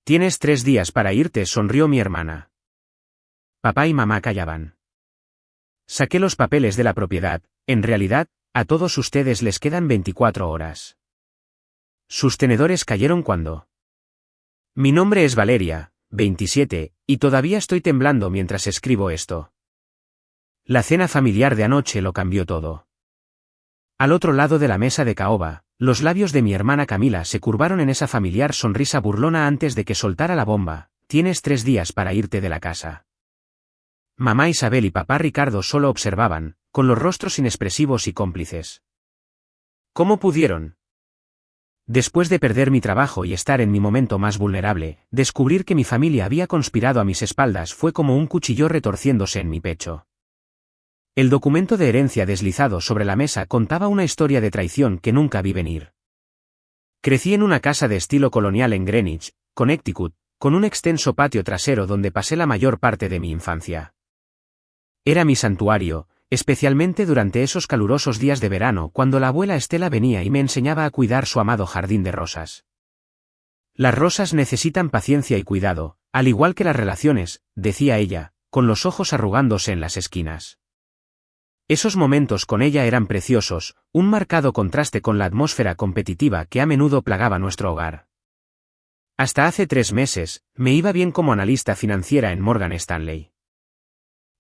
Tienes 3 días para irte, sonrió mi hermana. Papá y mamá callaban. Saqué los papeles de la propiedad. En realidad, a todos ustedes les quedan 24 horas. Sus tenedores cayeron cuando. Mi nombre es Valeria, 27, y todavía estoy temblando mientras escribo esto. La cena familiar de anoche lo cambió todo. Al otro lado de la mesa de caoba, los labios de mi hermana Camila se curvaron en esa familiar sonrisa burlona antes de que soltara la bomba. Tienes 3 días para irte de la casa. Mamá Isabel y papá Ricardo solo observaban, con los rostros inexpresivos y cómplices. ¿Cómo pudieron? Después de perder mi trabajo y estar en mi momento más vulnerable, descubrir que mi familia había conspirado a mis espaldas fue como un cuchillo retorciéndose en mi pecho. El documento de herencia deslizado sobre la mesa contaba una historia de traición que nunca vi venir. Crecí en una casa de estilo colonial en Greenwich, Connecticut, con un extenso patio trasero donde pasé la mayor parte de mi infancia. Era mi santuario, especialmente durante esos calurosos días de verano cuando la abuela Estela venía y me enseñaba a cuidar su amado jardín de rosas. Las rosas necesitan paciencia y cuidado, al igual que las relaciones, decía ella, con los ojos arrugándose en las esquinas. Esos momentos con ella eran preciosos, un marcado contraste con la atmósfera competitiva que a menudo plagaba nuestro hogar. Hasta hace 3 meses, me iba bien como analista financiera en Morgan Stanley.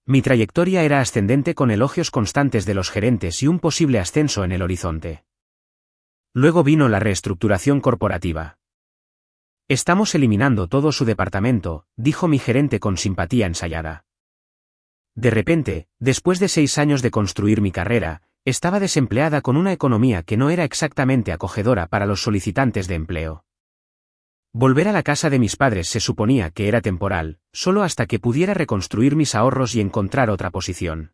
Mi trayectoria era ascendente con elogios constantes de los gerentes y un posible ascenso en el horizonte. Luego vino la reestructuración corporativa. Estamos eliminando todo su departamento, dijo mi gerente con simpatía ensayada. De repente, después de 6 años de construir mi carrera, estaba desempleada con una economía que no era exactamente acogedora para los solicitantes de empleo. Volver a la casa de mis padres se suponía que era temporal, solo hasta que pudiera reconstruir mis ahorros y encontrar otra posición.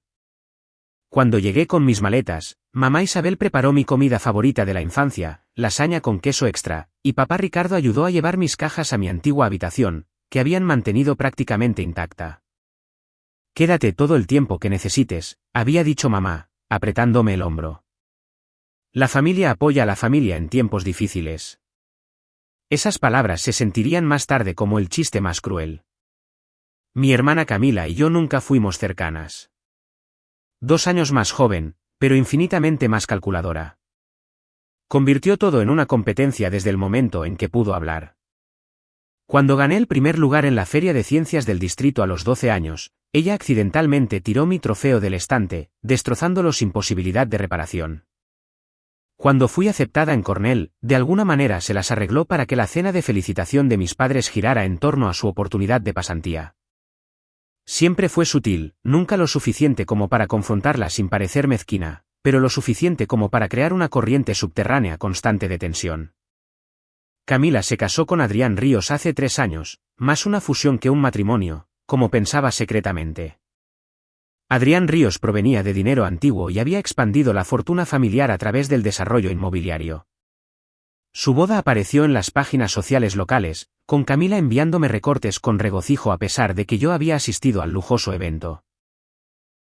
Cuando llegué con mis maletas, mamá Isabel preparó mi comida favorita de la infancia, lasaña con queso extra, y papá Ricardo ayudó a llevar mis cajas a mi antigua habitación, que habían mantenido prácticamente intacta. Quédate todo el tiempo que necesites, había dicho mamá, apretándome el hombro. La familia apoya a la familia en tiempos difíciles. Esas palabras se sentirían más tarde como el chiste más cruel. Mi hermana Camila y yo nunca fuimos cercanas. 2 años más joven, pero infinitamente más calculadora. Convirtió todo en una competencia desde el momento en que pudo hablar. Cuando gané el primer lugar en la Feria de Ciencias del Distrito a los 12 años, ella accidentalmente tiró mi trofeo del estante, destrozándolo sin posibilidad de reparación. Cuando fui aceptada en Cornell, de alguna manera se las arregló para que la cena de felicitación de mis padres girara en torno a su oportunidad de pasantía. Siempre fue sutil, nunca lo suficiente como para confrontarla sin parecer mezquina, pero lo suficiente como para crear una corriente subterránea constante de tensión. Camila se casó con Adrián Ríos hace 3 años, más una fusión que un matrimonio, como pensaba secretamente. Adrián Ríos provenía de dinero antiguo y había expandido la fortuna familiar a través del desarrollo inmobiliario. Su boda apareció en las páginas sociales locales, con Camila enviándome recortes con regocijo a pesar de que yo había asistido al lujoso evento.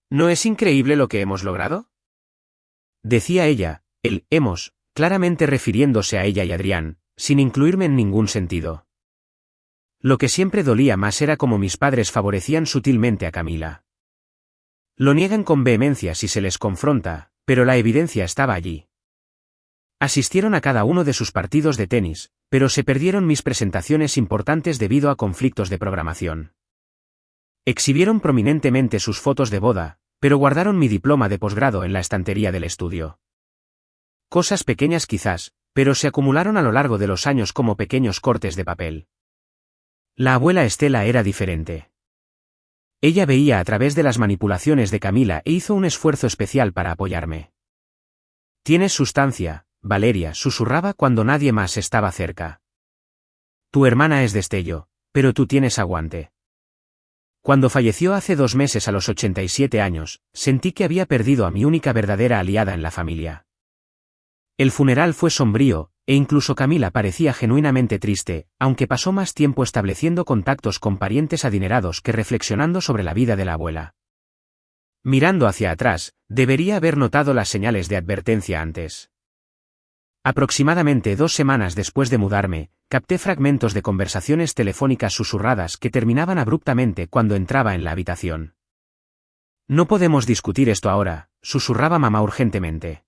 ¿No es increíble lo que hemos logrado?, decía ella, hemos, claramente refiriéndose a ella y Adrián, sin incluirme en ningún sentido. Lo que siempre dolía más era cómo mis padres favorecían sutilmente a Camila. Lo niegan con vehemencia si se les confronta, pero la evidencia estaba allí. Asistieron a cada uno de sus partidos de tenis, pero se perdieron mis presentaciones importantes debido a conflictos de programación. Exhibieron prominentemente sus fotos de boda, pero guardaron mi diploma de posgrado en la estantería del estudio. Cosas pequeñas quizás, pero se acumularon a lo largo de los años como pequeños cortes de papel. La abuela Estela era diferente. Ella veía a través de las manipulaciones de Camila e hizo un esfuerzo especial para apoyarme. «Tienes sustancia», Valeria susurraba cuando nadie más estaba cerca. «Tu hermana es destello, pero tú tienes aguante». Cuando falleció hace 2 meses a los 87 años, sentí que había perdido a mi única verdadera aliada en la familia. El funeral fue sombrío, e incluso Camila parecía genuinamente triste, aunque pasó más tiempo estableciendo contactos con parientes adinerados que reflexionando sobre la vida de la abuela. Mirando hacia atrás, debería haber notado las señales de advertencia antes. Aproximadamente 2 semanas después de mudarme, capté fragmentos de conversaciones telefónicas susurradas que terminaban abruptamente cuando entraba en la habitación. No podemos discutir esto ahora, susurraba mamá urgentemente.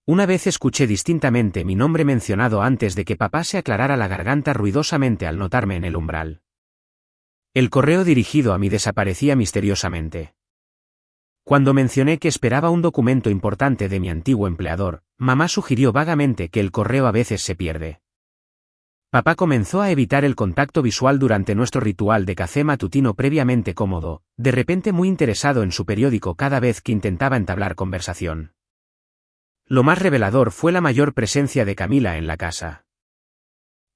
Una vez escuché distintamente mi nombre mencionado antes de que papá se aclarara la garganta ruidosamente al notarme en el umbral. El correo dirigido a mí desaparecía misteriosamente. Cuando mencioné que esperaba un documento importante de mi antiguo empleador, mamá sugirió vagamente que el correo a veces se pierde. Papá comenzó a evitar el contacto visual durante nuestro ritual de café matutino previamente cómodo, de repente muy interesado en su periódico cada vez que intentaba entablar conversación. Lo más revelador fue la mayor presencia de Camila en la casa.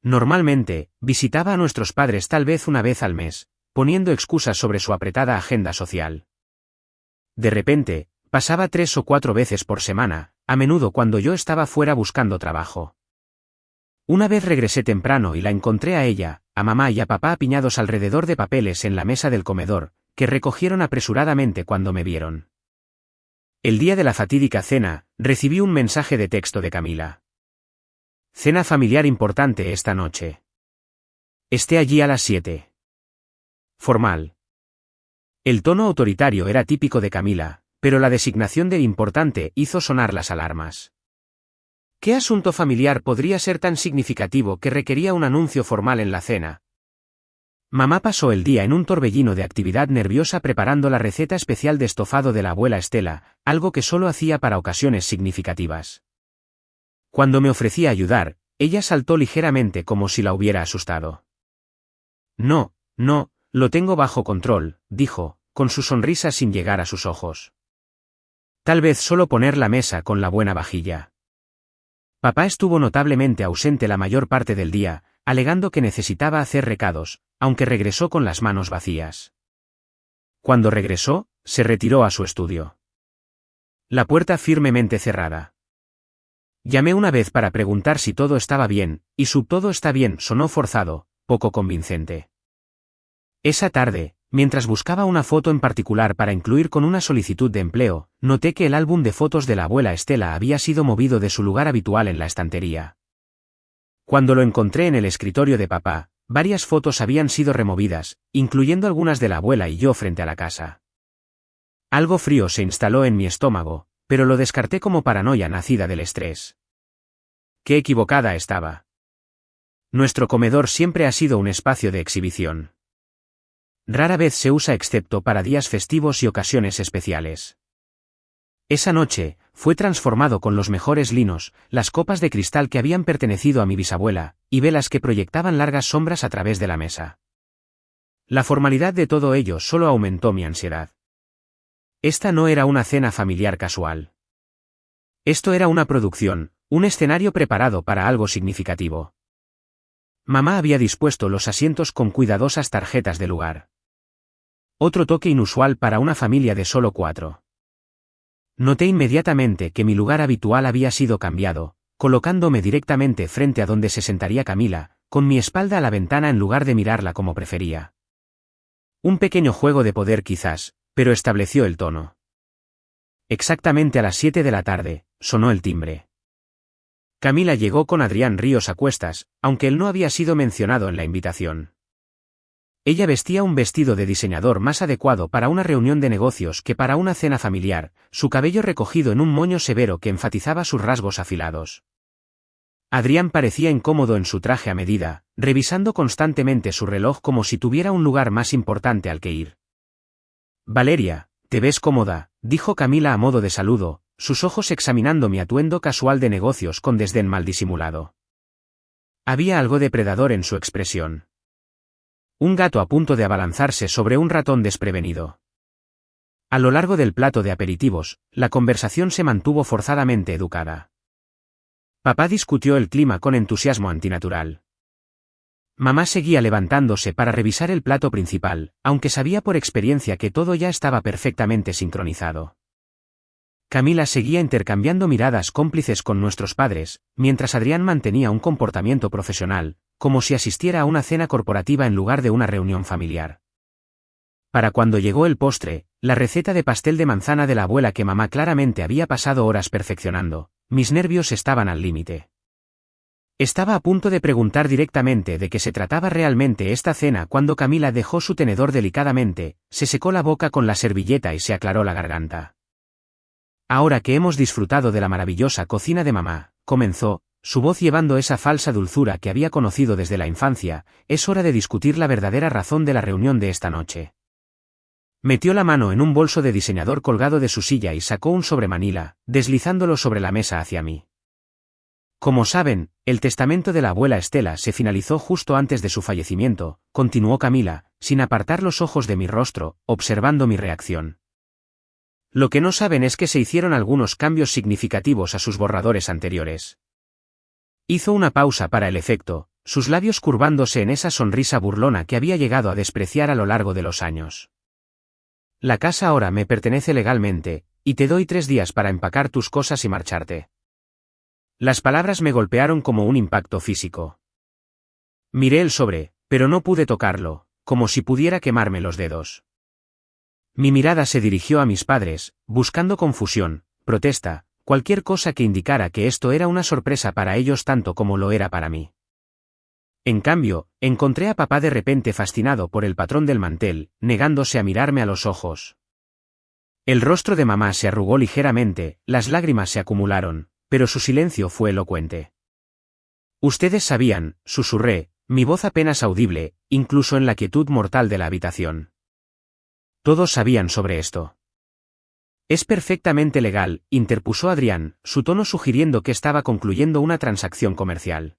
Normalmente, visitaba a nuestros padres tal vez una vez al mes, poniendo excusas sobre su apretada agenda social. De repente, pasaba 3 o 4 veces por semana, a menudo cuando yo estaba fuera buscando trabajo. Una vez regresé temprano y la encontré a ella, a mamá y a papá apiñados alrededor de papeles en la mesa del comedor, que recogieron apresuradamente cuando me vieron. El día de la fatídica cena, recibí un mensaje de texto de Camila. Cena familiar importante esta noche. Esté allí a las 7. Formal. El tono autoritario era típico de Camila, pero la designación de importante hizo sonar las alarmas. ¿Qué asunto familiar podría ser tan significativo que requería un anuncio formal en la cena? Mamá pasó el día en un torbellino de actividad nerviosa preparando la receta especial de estofado de la abuela Estela, algo que solo hacía para ocasiones significativas. Cuando me ofrecí a ayudar, ella saltó ligeramente como si la hubiera asustado. No, lo tengo bajo control, dijo, con su sonrisa sin llegar a sus ojos. Tal vez solo poner la mesa con la buena vajilla. Papá estuvo notablemente ausente la mayor parte del día, alegando que necesitaba hacer recados, aunque regresó con las manos vacías. Cuando regresó, se retiró a su estudio. La puerta firmemente cerrada. Llamé una vez para preguntar si todo estaba bien, y su todo está bien sonó forzado, poco convincente. Esa tarde, mientras buscaba una foto en particular para incluir con una solicitud de empleo, noté que el álbum de fotos de la abuela Estela había sido movido de su lugar habitual en la estantería. Cuando lo encontré en el escritorio de papá, varias fotos habían sido removidas, incluyendo algunas de la abuela y yo frente a la casa. Algo frío se instaló en mi estómago, pero lo descarté como paranoia nacida del estrés. Qué equivocada estaba. Nuestro comedor siempre ha sido un espacio de exhibición. Rara vez se usa excepto para días festivos y ocasiones especiales. Esa noche, fue transformado con los mejores linos, las copas de cristal que habían pertenecido a mi bisabuela, y velas que proyectaban largas sombras a través de la mesa. La formalidad de todo ello solo aumentó mi ansiedad. Esta no era una cena familiar casual. Esto era una producción, un escenario preparado para algo significativo. Mamá había dispuesto los asientos con cuidadosas tarjetas de lugar. Otro toque inusual para una familia de solo 4. Noté inmediatamente que mi lugar habitual había sido cambiado, colocándome directamente frente a donde se sentaría Camila, con mi espalda a la ventana en lugar de mirarla como prefería. Un pequeño juego de poder quizás, pero estableció el tono. Exactamente a las 7 de la tarde, sonó el timbre. Camila llegó con Adrián Ríos a cuestas, aunque él no había sido mencionado en la invitación. Ella vestía un vestido de diseñador más adecuado para una reunión de negocios que para una cena familiar, su cabello recogido en un moño severo que enfatizaba sus rasgos afilados. Adrián parecía incómodo en su traje a medida, revisando constantemente su reloj como si tuviera un lugar más importante al que ir. Valeria, te ves cómoda, dijo Camila a modo de saludo, sus ojos examinando mi atuendo casual de negocios con desdén mal disimulado. Había algo depredador en su expresión. Un gato a punto de abalanzarse sobre un ratón desprevenido. A lo largo del plato de aperitivos, la conversación se mantuvo forzadamente educada. Papá discutió el clima con entusiasmo antinatural. Mamá seguía levantándose para revisar el plato principal, aunque sabía por experiencia que todo ya estaba perfectamente sincronizado. Camila seguía intercambiando miradas cómplices con nuestros padres, mientras Adrián mantenía un comportamiento profesional, como si asistiera a una cena corporativa en lugar de una reunión familiar. Para cuando llegó el postre, la receta de pastel de manzana de la abuela que mamá claramente había pasado horas perfeccionando, mis nervios estaban al límite. Estaba a punto de preguntar directamente de qué se trataba realmente esta cena cuando Camila dejó su tenedor delicadamente, se secó la boca con la servilleta y se aclaró la garganta. Ahora que hemos disfrutado de la maravillosa cocina de mamá, comenzó, su voz llevando esa falsa dulzura que había conocido desde la infancia, es hora de discutir la verdadera razón de la reunión de esta noche. Metió la mano en un bolso de diseñador colgado de su silla y sacó un sobre manila, deslizándolo sobre la mesa hacia mí. Como saben, el testamento de la abuela Estela se finalizó justo antes de su fallecimiento, continuó Camila, sin apartar los ojos de mi rostro, observando mi reacción. Lo que no saben es que se hicieron algunos cambios significativos a sus borradores anteriores. Hizo una pausa para el efecto, sus labios curvándose en esa sonrisa burlona que había llegado a despreciar a lo largo de los años. La casa ahora me pertenece legalmente, y te doy 3 días para empacar tus cosas y marcharte. Las palabras me golpearon como un impacto físico. Miré el sobre, pero no pude tocarlo, como si pudiera quemarme los dedos. Mi mirada se dirigió a mis padres, buscando confusión, protesta, cualquier cosa que indicara que esto era una sorpresa para ellos tanto como lo era para mí. En cambio, encontré a papá de repente fascinado por el patrón del mantel, negándose a mirarme a los ojos. El rostro de mamá se arrugó ligeramente, las lágrimas se acumularon, pero su silencio fue elocuente. Ustedes sabían, susurré, mi voz apenas audible, incluso en la quietud mortal de la habitación. Todos sabían sobre esto. Es perfectamente legal, interpuso Adrián, su tono sugiriendo que estaba concluyendo una transacción comercial.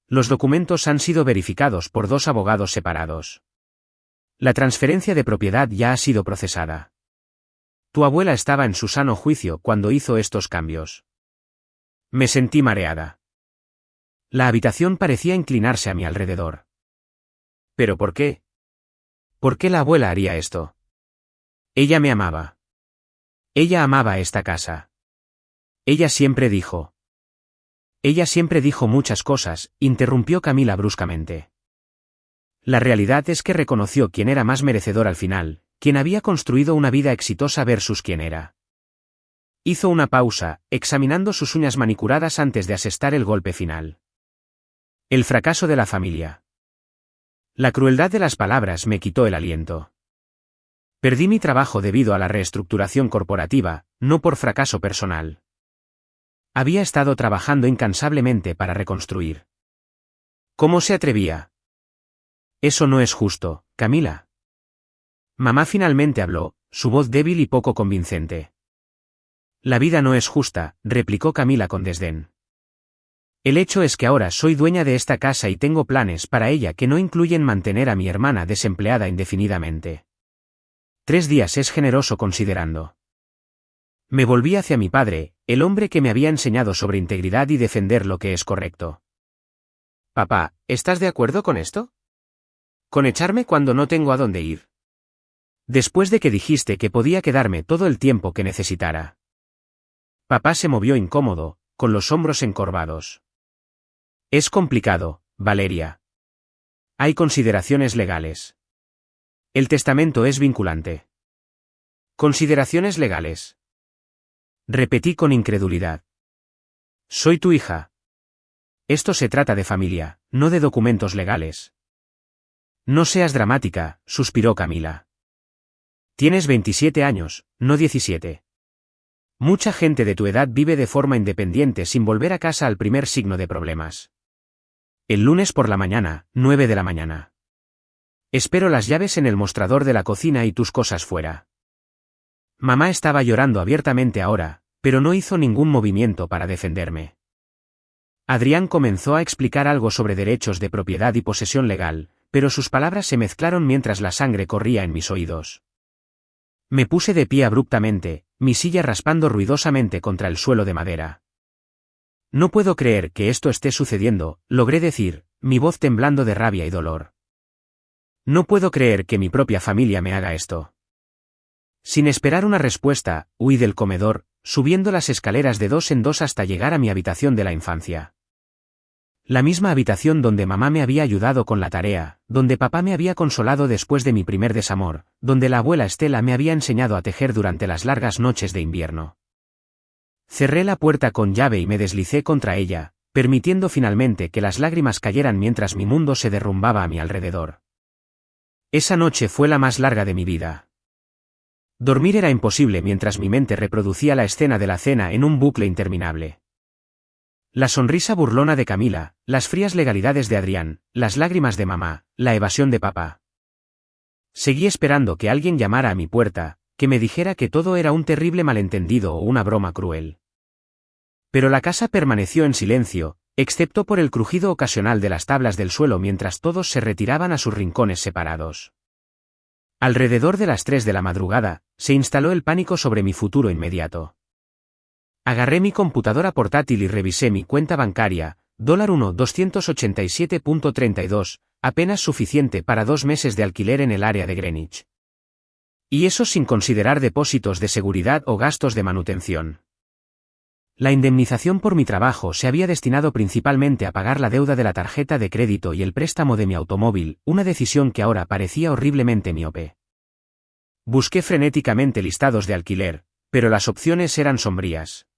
Los documentos han sido verificados por 2 abogados separados. La transferencia de propiedad ya ha sido procesada. Tu abuela estaba en su sano juicio cuando hizo estos cambios. Me sentí mareada. La habitación parecía inclinarse a mi alrededor. ¿Pero por qué? ¿Por qué la abuela haría esto? Ella me amaba. Ella amaba esta casa. Ella siempre dijo muchas cosas, interrumpió Camila bruscamente. La realidad es que reconoció quién era más merecedor al final, quien había construido una vida exitosa versus quién era. Hizo una pausa, examinando sus uñas manicuradas antes de asestar el golpe final. El fracaso de la familia. La crueldad de las palabras me quitó el aliento. Perdí mi trabajo debido a la reestructuración corporativa, no por fracaso personal. Había estado trabajando incansablemente para reconstruir. ¿Cómo se atrevía? Eso no es justo, Camila. Mamá finalmente habló, su voz débil y poco convincente. La vida no es justa, replicó Camila con desdén. El hecho es que ahora soy dueña de esta casa y tengo planes para ella que no incluyen mantener a mi hermana desempleada indefinidamente. 3 días es generoso considerando. Me volví hacia mi padre, el hombre que me había enseñado sobre integridad y defender lo que es correcto. Papá, ¿estás de acuerdo con esto? ¿Con echarme cuando no tengo a dónde ir? Después de que dijiste que podía quedarme todo el tiempo que necesitara. Papá se movió incómodo, con los hombros encorvados. Es complicado, Valeria. Hay consideraciones legales. El testamento es vinculante. Consideraciones legales. Repetí con incredulidad. Soy tu hija. Esto se trata de familia, no de documentos legales. No seas dramática, suspiró Camila. Tienes 27 años, no 17. Mucha gente de tu edad vive de forma independiente sin volver a casa al primer signo de problemas. El lunes por la mañana, 9 de la mañana. Espero las llaves en el mostrador de la cocina y tus cosas fuera. Mamá estaba llorando abiertamente ahora, pero no hizo ningún movimiento para defenderme. Adrián comenzó a explicar algo sobre derechos de propiedad y posesión legal, pero sus palabras se mezclaron mientras la sangre corría en mis oídos. Me puse de pie abruptamente, mi silla raspando ruidosamente contra el suelo de madera. No puedo creer que esto esté sucediendo, logré decir, mi voz temblando de rabia y dolor. No puedo creer que mi propia familia me haga esto. Sin esperar una respuesta, huí del comedor, subiendo las escaleras de 2 en 2 hasta llegar a mi habitación de la infancia. La misma habitación donde mamá me había ayudado con la tarea, donde papá me había consolado después de mi primer desamor, donde la abuela Estela me había enseñado a tejer durante las largas noches de invierno. Cerré la puerta con llave y me deslicé contra ella, permitiendo finalmente que las lágrimas cayeran mientras mi mundo se derrumbaba a mi alrededor. Esa noche fue la más larga de mi vida. Dormir era imposible mientras mi mente reproducía la escena de la cena en un bucle interminable. La sonrisa burlona de Camila, las frías legalidades de Adrián, las lágrimas de mamá, la evasión de papá. Seguí esperando que alguien llamara a mi puerta, que me dijera que todo era un terrible malentendido o una broma cruel. Pero la casa permaneció en silencio, excepto por el crujido ocasional de las tablas del suelo mientras todos se retiraban a sus rincones separados. Alrededor de las 3 de la madrugada, se instaló el pánico sobre mi futuro inmediato. Agarré mi computadora portátil y revisé mi cuenta bancaria, $1,287.32, apenas suficiente para 2 meses de alquiler en el área de Greenwich. Y eso sin considerar depósitos de seguridad o gastos de manutención. La indemnización por mi trabajo se había destinado principalmente a pagar la deuda de la tarjeta de crédito y el préstamo de mi automóvil, una decisión que ahora parecía horriblemente miope. Busqué frenéticamente listados de alquiler, pero las opciones eran sombrías.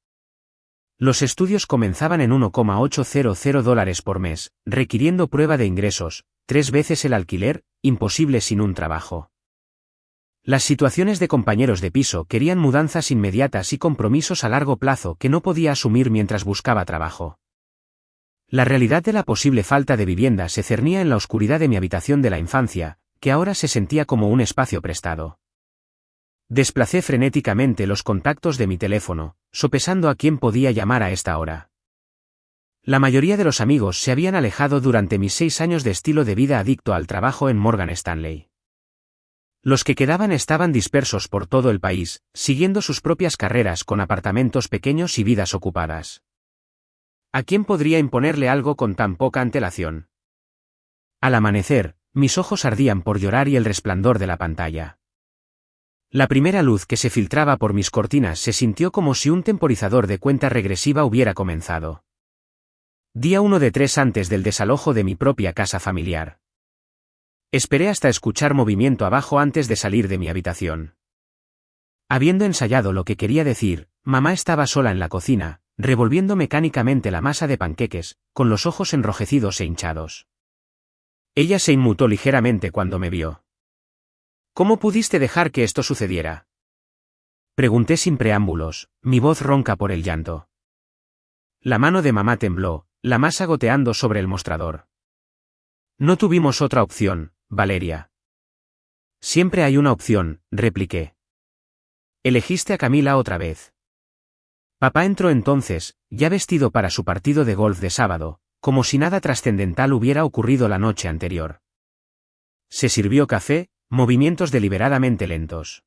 Los estudios comenzaban en $1,800 por mes, requiriendo prueba de ingresos, 3 veces el alquiler, imposible sin un trabajo. Las situaciones de compañeros de piso querían mudanzas inmediatas y compromisos a largo plazo que no podía asumir mientras buscaba trabajo. La realidad de la posible falta de vivienda se cernía en la oscuridad de mi habitación de la infancia, que ahora se sentía como un espacio prestado. Desplacé frenéticamente los contactos de mi teléfono, sopesando a quién podía llamar a esta hora. La mayoría de los amigos se habían alejado durante mis 6 años de estilo de vida adicto al trabajo en Morgan Stanley. Los que quedaban estaban dispersos por todo el país, siguiendo sus propias carreras con apartamentos pequeños y vidas ocupadas. ¿A quién podría imponerle algo con tan poca antelación? Al amanecer, mis ojos ardían por llorar y el resplandor de la pantalla. La primera luz que se filtraba por mis cortinas se sintió como si un temporizador de cuenta regresiva hubiera comenzado. Día 1 de 3 antes del desalojo de mi propia casa familiar. Esperé hasta escuchar movimiento abajo antes de salir de mi habitación. Habiendo ensayado lo que quería decir, mamá estaba sola en la cocina, revolviendo mecánicamente la masa de panqueques, con los ojos enrojecidos e hinchados. Ella se inmutó ligeramente cuando me vio. ¿Cómo pudiste dejar que esto sucediera? Pregunté sin preámbulos, mi voz ronca por el llanto. La mano de mamá tembló, la masa goteando sobre el mostrador. No tuvimos otra opción, Valeria. Siempre hay una opción, repliqué. Elegiste a Camila otra vez. Papá entró entonces, ya vestido para su partido de golf de sábado, como si nada trascendental hubiera ocurrido la noche anterior. Se sirvió café, movimientos deliberadamente lentos.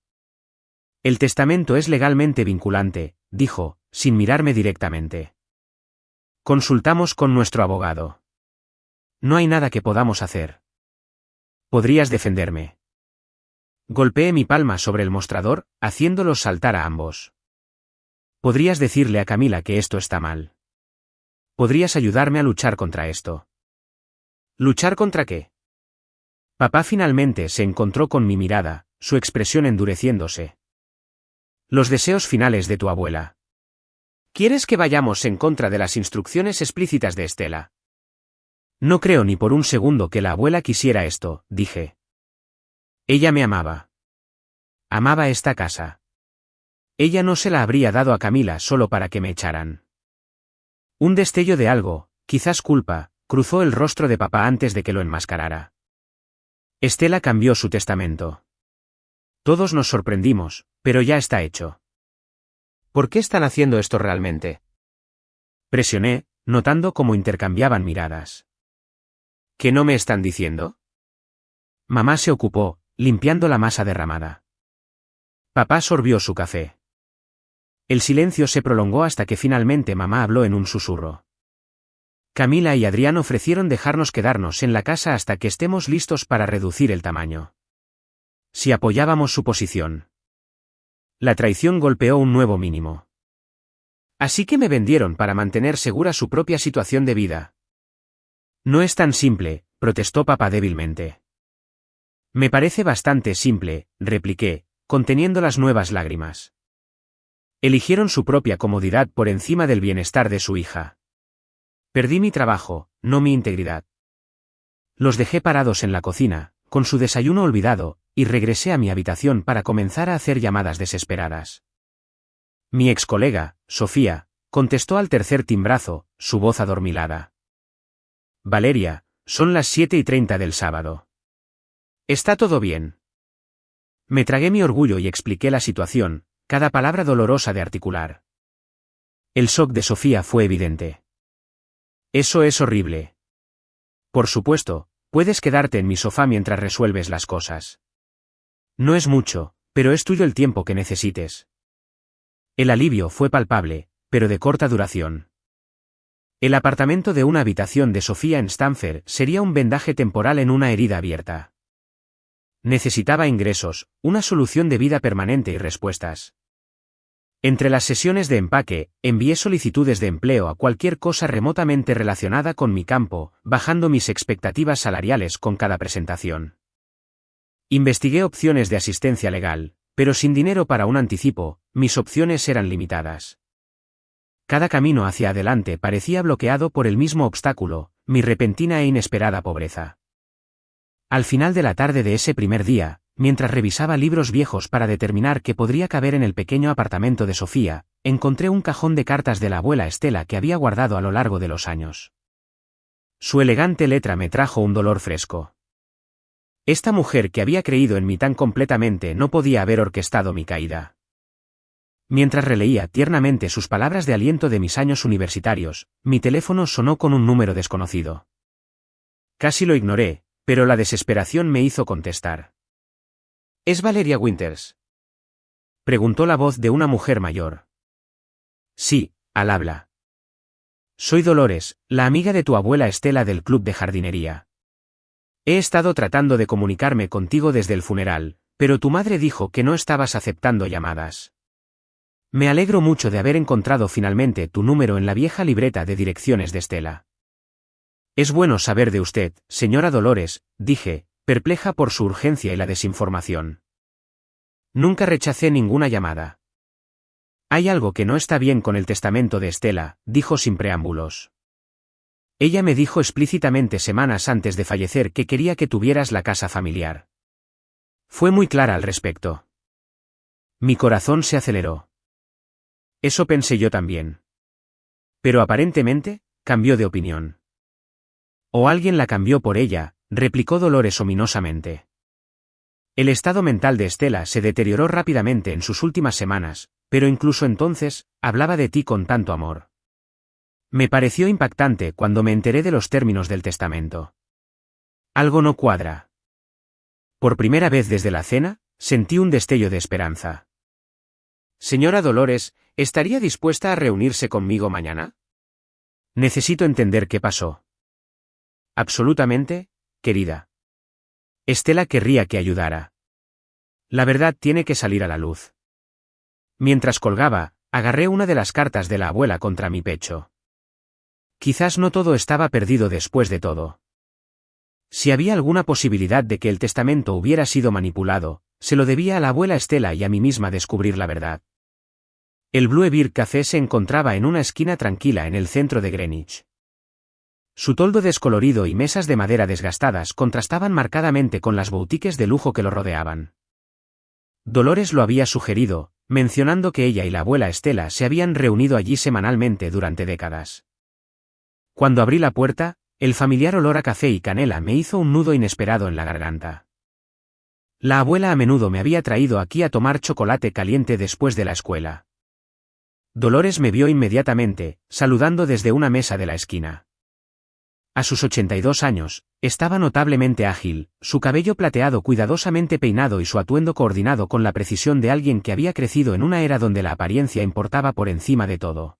El testamento es legalmente vinculante, dijo, sin mirarme directamente. Consultamos con nuestro abogado. No hay nada que podamos hacer. ¿Podrías defenderme? Golpeé mi palma sobre el mostrador, haciéndolos saltar a ambos. ¿Podrías decirle a Camila que esto está mal? ¿Podrías ayudarme a luchar contra esto? ¿Luchar contra qué? Papá finalmente se encontró con mi mirada, su expresión endureciéndose. Los deseos finales de tu abuela. ¿Quieres que vayamos en contra de las instrucciones explícitas de Estela? No creo ni por un segundo que la abuela quisiera esto, dije. Ella me amaba. Amaba esta casa. Ella no se la habría dado a Camila solo para que me echaran. Un destello de algo, quizás culpa, cruzó el rostro de papá antes de que lo enmascarara. Estela cambió su testamento. Todos nos sorprendimos, pero ya está hecho. ¿Por qué están haciendo esto realmente? Presioné, notando cómo intercambiaban miradas. ¿Qué no me están diciendo? Mamá se ocupó, limpiando la masa derramada. Papá sorbió su café. El silencio se prolongó hasta que finalmente mamá habló en un susurro. Camila y Adrián ofrecieron dejarnos quedarnos en la casa hasta que estemos listos para reducir el tamaño. Si apoyábamos su posición. La traición golpeó un nuevo mínimo. Así que me vendieron para mantener segura su propia situación de vida. No es tan simple, protestó papá débilmente. Me parece bastante simple, repliqué, conteniendo las nuevas lágrimas. Eligieron su propia comodidad por encima del bienestar de su hija. Perdí mi trabajo, no mi integridad. Los dejé parados en la cocina, con su desayuno olvidado, y regresé a mi habitación para comenzar a hacer llamadas desesperadas. Mi ex colega, Sofía, contestó al tercer timbrazo, su voz adormilada. Valeria, son las 7:30 del sábado. ¿Está todo bien? Me tragué mi orgullo y expliqué la situación, cada palabra dolorosa de articular. El shock de Sofía fue evidente. Eso es horrible. Por supuesto, puedes quedarte en mi sofá mientras resuelves las cosas. No es mucho, pero es tuyo el tiempo que necesites. El alivio fue palpable, pero de corta duración. El apartamento de una habitación de Sofía en Stamford sería un vendaje temporal en una herida abierta. Necesitaba ingresos, una solución de vida permanente y respuestas. Entre las sesiones de empaque, envié solicitudes de empleo a cualquier cosa remotamente relacionada con mi campo, bajando mis expectativas salariales con cada presentación. Investigué opciones de asistencia legal, pero sin dinero para un anticipo, mis opciones eran limitadas. Cada camino hacia adelante parecía bloqueado por el mismo obstáculo, mi repentina e inesperada pobreza. Al final de la tarde de ese primer día, mientras revisaba libros viejos para determinar qué podría caber en el pequeño apartamento de Sofía, encontré un cajón de cartas de la abuela Estela que había guardado a lo largo de los años. Su elegante letra me trajo un dolor fresco. Esta mujer que había creído en mí tan completamente no podía haber orquestado mi caída. Mientras releía tiernamente sus palabras de aliento de mis años universitarios, mi teléfono sonó con un número desconocido. Casi lo ignoré, pero la desesperación me hizo contestar. ¿Es Valeria Winters?, preguntó la voz de una mujer mayor. Sí, al habla. Soy Dolores, la amiga de tu abuela Estela del club de jardinería. He estado tratando de comunicarme contigo desde el funeral, pero tu madre dijo que no estabas aceptando llamadas. Me alegro mucho de haber encontrado finalmente tu número en la vieja libreta de direcciones de Estela. Es bueno saber de usted, señora Dolores, dije, perpleja por su urgencia y la desinformación. Nunca rechacé ninguna llamada. Hay algo que no está bien con el testamento de Estela, dijo sin preámbulos. Ella me dijo explícitamente semanas antes de fallecer que quería que tuvieras la casa familiar. Fue muy clara al respecto. Mi corazón se aceleró. Eso pensé yo también. Pero aparentemente, cambió de opinión. O alguien la cambió por ella, replicó Dolores ominosamente. El estado mental de Estela se deterioró rápidamente en sus últimas semanas, pero incluso entonces, hablaba de ti con tanto amor. Me pareció impactante cuando me enteré de los términos del testamento. Algo no cuadra. Por primera vez desde la cena, sentí un destello de esperanza. Señora Dolores, ¿estaría dispuesta a reunirse conmigo mañana? Necesito entender qué pasó. Absolutamente, querida. Estela querría que ayudara. La verdad tiene que salir a la luz. Mientras colgaba, agarré una de las cartas de la abuela contra mi pecho. Quizás no todo estaba perdido después de todo. Si había alguna posibilidad de que el testamento hubiera sido manipulado, se lo debía a la abuela Estela y a mí misma descubrir la verdad. El Blue Beer Café se encontraba en una esquina tranquila en el centro de Greenwich. Su toldo descolorido y mesas de madera desgastadas contrastaban marcadamente con las boutiques de lujo que lo rodeaban. Dolores lo había sugerido, mencionando que ella y la abuela Estela se habían reunido allí semanalmente durante décadas. Cuando abrí la puerta, el familiar olor a café y canela me hizo un nudo inesperado en la garganta. La abuela a menudo me había traído aquí a tomar chocolate caliente después de la escuela. Dolores me vio inmediatamente, saludando desde una mesa de la esquina. A sus 82 años, estaba notablemente ágil, su cabello plateado cuidadosamente peinado y su atuendo coordinado con la precisión de alguien que había crecido en una era donde la apariencia importaba por encima de todo.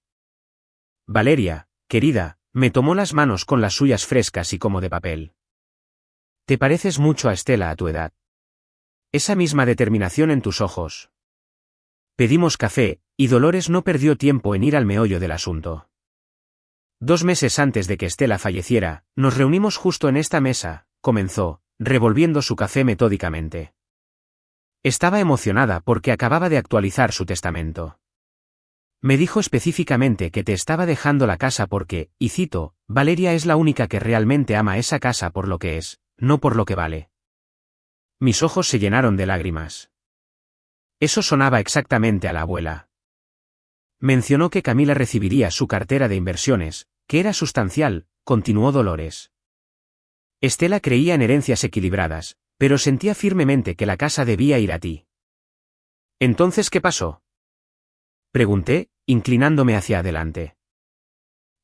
Valeria, querida, me tomó las manos con las suyas frescas y como de papel. Te pareces mucho a Estela a tu edad. Esa misma determinación en tus ojos. Pedimos café, y Dolores no perdió tiempo en ir al meollo del asunto. 2 meses antes de que Estela falleciera, nos reunimos justo en esta mesa, comenzó, revolviendo su café metódicamente. Estaba emocionada porque acababa de actualizar su testamento. Me dijo específicamente que te estaba dejando la casa porque, y cito, Valeria es la única que realmente ama esa casa por lo que es, no por lo que vale. Mis ojos se llenaron de lágrimas. Eso sonaba exactamente a la abuela. Mencionó que Camila recibiría su cartera de inversiones, que era sustancial, continuó Dolores. Estela creía en herencias equilibradas, pero sentía firmemente que la casa debía ir a ti. ¿Entonces qué pasó? Pregunté, inclinándome hacia adelante.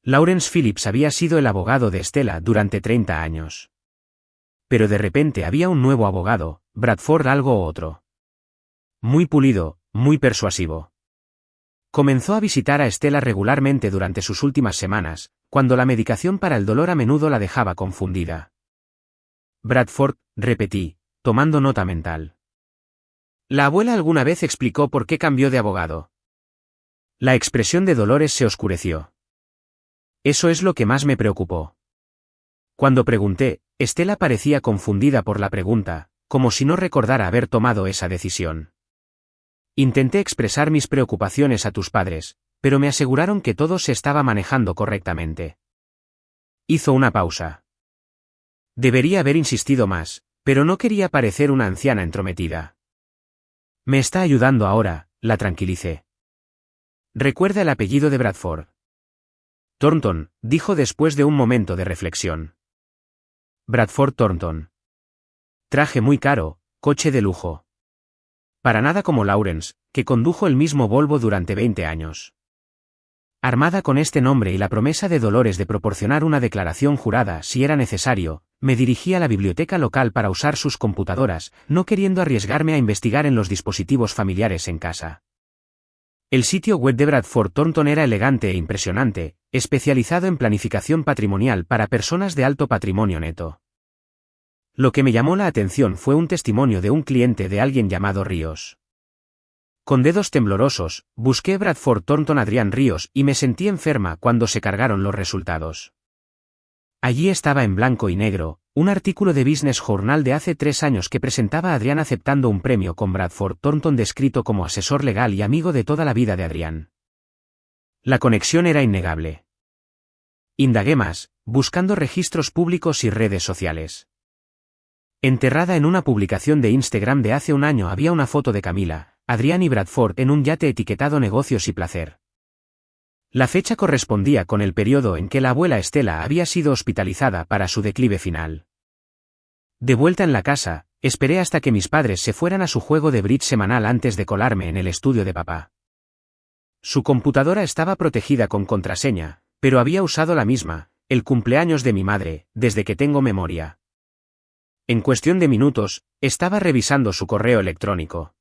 Lawrence Phillips había sido el abogado de Estela durante 30 años. Pero de repente había un nuevo abogado, Bradford algo u otro. Muy pulido, muy persuasivo. Comenzó a visitar a Estela regularmente durante sus últimas semanas, cuando la medicación para el dolor a menudo la dejaba confundida. Bradford, repetí, tomando nota mental. ¿La abuela alguna vez explicó por qué cambió de abogado? La expresión de Dolores se oscureció. Eso es lo que más me preocupó. Cuando pregunté, Estela parecía confundida por la pregunta, como si no recordara haber tomado esa decisión. Intenté expresar mis preocupaciones a tus padres, pero me aseguraron que todo se estaba manejando correctamente. Hizo una pausa. Debería haber insistido más, pero no quería parecer una anciana entrometida. Me está ayudando ahora, la tranquilicé. Recuerda el apellido de Bradford. Thornton, dijo después de un momento de reflexión. Bradford Thornton. Traje muy caro, coche de lujo. Para nada como Lawrence, que condujo el mismo Volvo durante 20 años. Armada con este nombre y la promesa de Dolores de proporcionar una declaración jurada si era necesario, me dirigí a la biblioteca local para usar sus computadoras, no queriendo arriesgarme a investigar en los dispositivos familiares en casa. El sitio web de Bradford Thornton era elegante e impresionante, especializado en planificación patrimonial para personas de alto patrimonio neto. Lo que me llamó la atención fue un testimonio de un cliente de alguien llamado Ríos. Con dedos temblorosos, busqué Bradford Thornton Adrián Ríos y me sentí enferma cuando se cargaron los resultados. Allí estaba en blanco y negro, un artículo de Business Journal de hace 3 años que presentaba a Adrián aceptando un premio con Bradford Thornton descrito como asesor legal y amigo de toda la vida de Adrián. La conexión era innegable. Indagué más, buscando registros públicos y redes sociales. Enterrada en una publicación de Instagram de hace un año había una foto de Camila, Adrián y Bradford en un yate etiquetado Negocios y Placer. La fecha correspondía con el periodo en que la abuela Estela había sido hospitalizada para su declive final. De vuelta en la casa, esperé hasta que mis padres se fueran a su juego de bridge semanal antes de colarme en el estudio de papá. Su computadora estaba protegida con contraseña, pero había usado la misma, el cumpleaños de mi madre, desde que tengo memoria. En cuestión de minutos, estaba revisando su correo electrónico.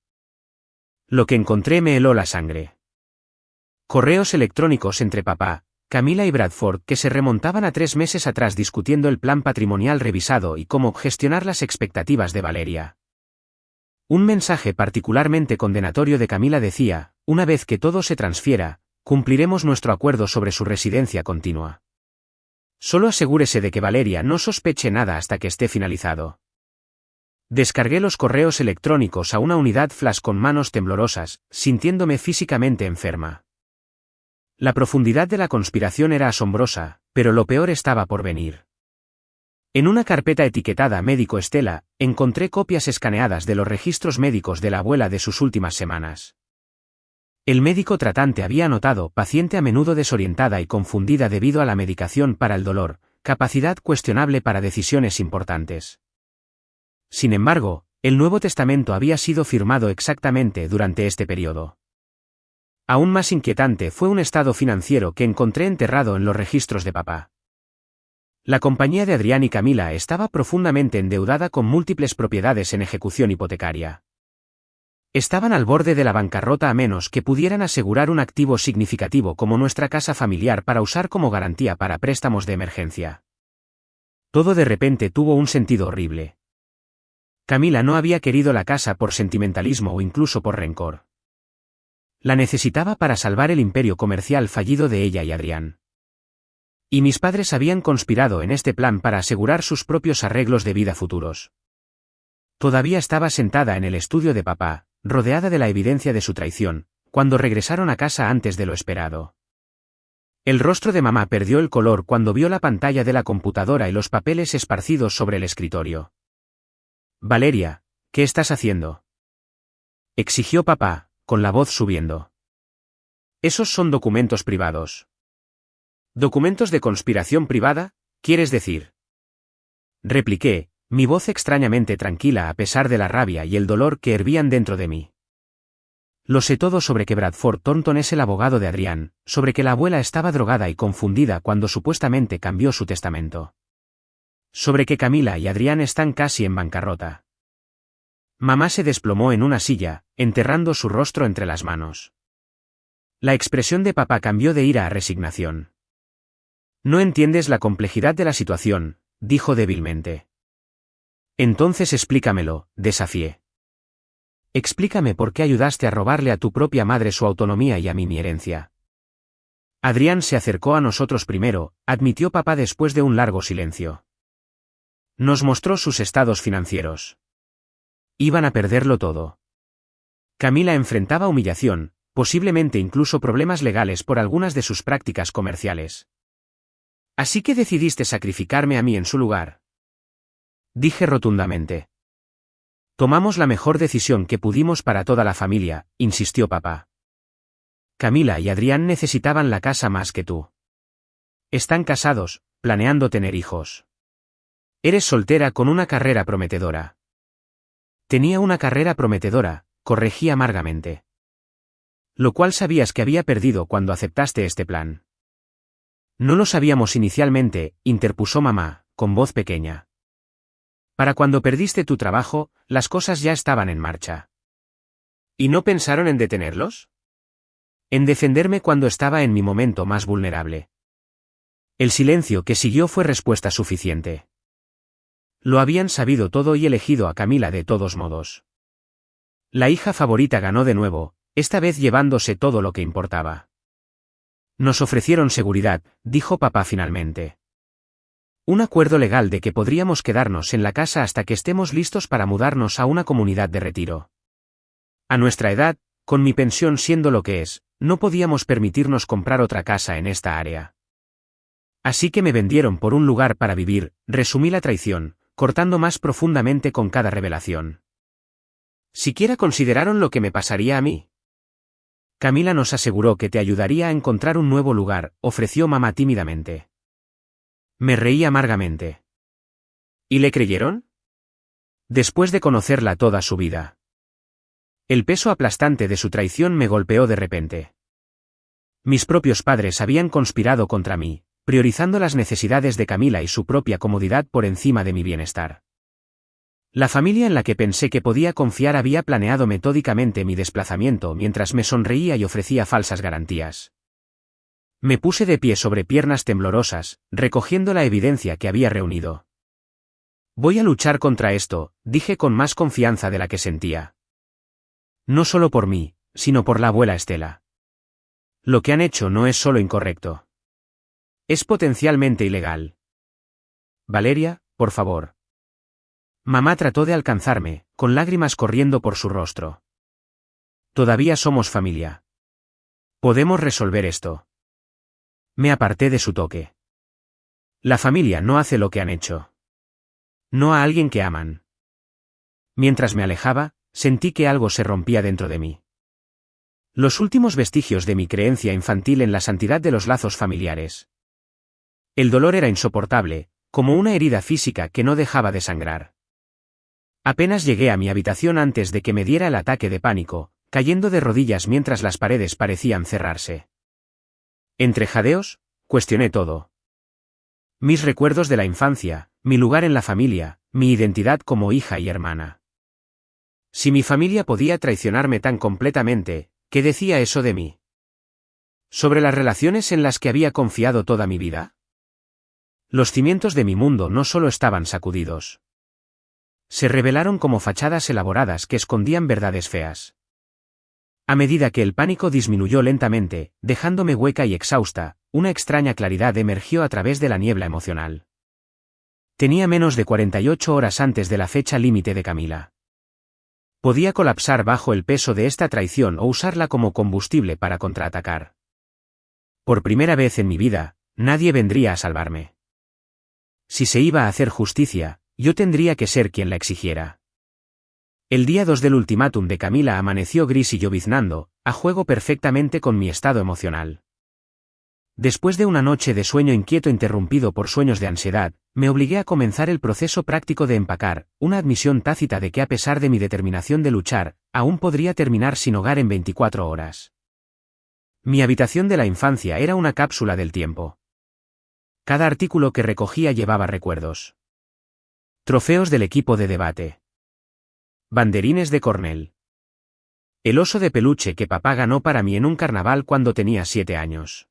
Lo que encontré me heló la sangre. Correos electrónicos entre papá, Camila y Bradford que se remontaban a 3 meses atrás discutiendo el plan patrimonial revisado y cómo gestionar las expectativas de Valeria. Un mensaje particularmente condenatorio de Camila decía, una vez que todo se transfiera, cumpliremos nuestro acuerdo sobre su residencia continua. Solo asegúrese de que Valeria no sospeche nada hasta que esté finalizado. Descargué los correos electrónicos a una unidad flash con manos temblorosas, sintiéndome físicamente enferma. La profundidad de la conspiración era asombrosa, pero lo peor estaba por venir. En una carpeta etiquetada Médico Estela, encontré copias escaneadas de los registros médicos de la abuela de sus últimas semanas. El médico tratante había anotado paciente a menudo desorientada y confundida debido a la medicación para el dolor, capacidad cuestionable para decisiones importantes. Sin embargo, el Nuevo Testamento había sido firmado exactamente durante este periodo. Aún más inquietante fue un estado financiero que encontré enterrado en los registros de papá. La compañía de Adrián y Camila estaba profundamente endeudada con múltiples propiedades en ejecución hipotecaria. Estaban al borde de la bancarrota a menos que pudieran asegurar un activo significativo como nuestra casa familiar para usar como garantía para préstamos de emergencia. Todo de repente tuvo un sentido horrible. Camila no había querido la casa por sentimentalismo o incluso por rencor. La necesitaba para salvar el imperio comercial fallido de ella y Adrián. Y mis padres habían conspirado en este plan para asegurar sus propios arreglos de vida futuros. Todavía estaba sentada en el estudio de papá, rodeada de la evidencia de su traición, cuando regresaron a casa antes de lo esperado. El rostro de mamá perdió el color cuando vio la pantalla de la computadora y los papeles esparcidos sobre el escritorio. «Valeria, ¿qué estás haciendo?», exigió papá, con la voz subiendo. «Esos son documentos privados». «¿Documentos de conspiración privada, quieres decir?», repliqué, mi voz extrañamente tranquila a pesar de la rabia y el dolor que hervían dentro de mí. Lo sé todo sobre que Bradford Thornton es el abogado de Adrián, sobre que la abuela estaba drogada y confundida cuando supuestamente cambió su testamento. Sobre que Camila y Adrián están casi en bancarrota. Mamá se desplomó en una silla, enterrando su rostro entre las manos. La expresión de papá cambió de ira a resignación. «No entiendes la complejidad de la situación», dijo débilmente. «Entonces explícamelo», desafié. «Explícame por qué ayudaste a robarle a tu propia madre su autonomía y a mí mi herencia». Adrián se acercó a nosotros primero, admitió papá después de un largo silencio. Nos mostró sus estados financieros. Iban a perderlo todo. Camila enfrentaba humillación, posiblemente incluso problemas legales por algunas de sus prácticas comerciales. «Así que decidiste sacrificarme a mí en su lugar», dije rotundamente. «Tomamos la mejor decisión que pudimos para toda la familia», insistió papá. «Camila y Adrián necesitaban la casa más que tú. Están casados, planeando tener hijos. Eres soltera con una carrera prometedora». «Tenía una carrera prometedora», corregí amargamente. «Lo cual sabías que había perdido cuando aceptaste este plan». «No lo sabíamos inicialmente», interpuso mamá, con voz pequeña. «Para cuando perdiste tu trabajo, las cosas ya estaban en marcha». «¿Y no pensaron en detenerlos?». «En defenderme cuando estaba en mi momento más vulnerable». El silencio que siguió fue respuesta suficiente. Lo habían sabido todo y elegido a Camila de todos modos. La hija favorita ganó de nuevo, esta vez llevándose todo lo que importaba. «Nos ofrecieron seguridad», dijo papá finalmente. «Un acuerdo legal de que podríamos quedarnos en la casa hasta que estemos listos para mudarnos a una comunidad de retiro. A nuestra edad, con mi pensión siendo lo que es, no podíamos permitirnos comprar otra casa en esta área. Así que me vendieron por un lugar para vivir», resumí la traición, cortando más profundamente con cada revelación. «¿Siquiera consideraron lo que me pasaría a mí?». «Camila nos aseguró que te ayudaría a encontrar un nuevo lugar», ofreció mamá tímidamente. Me reí amargamente. ¿Y le creyeron? Después de conocerla toda su vida. El peso aplastante de su traición me golpeó de repente. Mis propios padres habían conspirado contra mí, priorizando las necesidades de Camila y su propia comodidad por encima de mi bienestar. La familia en la que pensé que podía confiar había planeado metódicamente mi desplazamiento mientras me sonreía y ofrecía falsas garantías. Me puse de pie sobre piernas temblorosas, recogiendo la evidencia que había reunido. «Voy a luchar contra esto», dije con más confianza de la que sentía. «No solo por mí, sino por la abuela Estela. Lo que han hecho no es solo incorrecto. Es potencialmente ilegal. Valeria, por favor». Mamá trató de alcanzarme, con lágrimas corriendo por su rostro. «Todavía somos familia. Podemos resolver esto». Me aparté de su toque. La familia no hace lo que han hecho. No a alguien que aman. Mientras me alejaba, sentí que algo se rompía dentro de mí. Los últimos vestigios de mi creencia infantil en la santidad de los lazos familiares. El dolor era insoportable, como una herida física que no dejaba de sangrar. Apenas llegué a mi habitación antes de que me diera el ataque de pánico, cayendo de rodillas mientras las paredes parecían cerrarse. Entre jadeos, cuestioné todo. Mis recuerdos de la infancia, mi lugar en la familia, mi identidad como hija y hermana. Si mi familia podía traicionarme tan completamente, ¿qué decía eso de mí? ¿Sobre las relaciones en las que había confiado toda mi vida? Los cimientos de mi mundo no solo estaban sacudidos. Se revelaron como fachadas elaboradas que escondían verdades feas. A medida que el pánico disminuyó lentamente, dejándome hueca y exhausta, una extraña claridad emergió a través de la niebla emocional. Tenía menos de 48 horas antes de la fecha límite de Camila. Podía colapsar bajo el peso de esta traición o usarla como combustible para contraatacar. Por primera vez en mi vida, nadie vendría a salvarme. Si se iba a hacer justicia, yo tendría que ser quien la exigiera. El día 2 del ultimátum de Camila amaneció gris y lloviznando, a juego perfectamente con mi estado emocional. Después de una noche de sueño inquieto interrumpido por sueños de ansiedad, me obligué a comenzar el proceso práctico de empacar, una admisión tácita de que a pesar de mi determinación de luchar, aún podría terminar sin hogar en 24 horas. Mi habitación de la infancia era una cápsula del tiempo. Cada artículo que recogía llevaba recuerdos. Trofeos del equipo de debate. Banderines de Cornell. El oso de peluche que papá ganó para mí en un carnaval cuando tenía 7 años.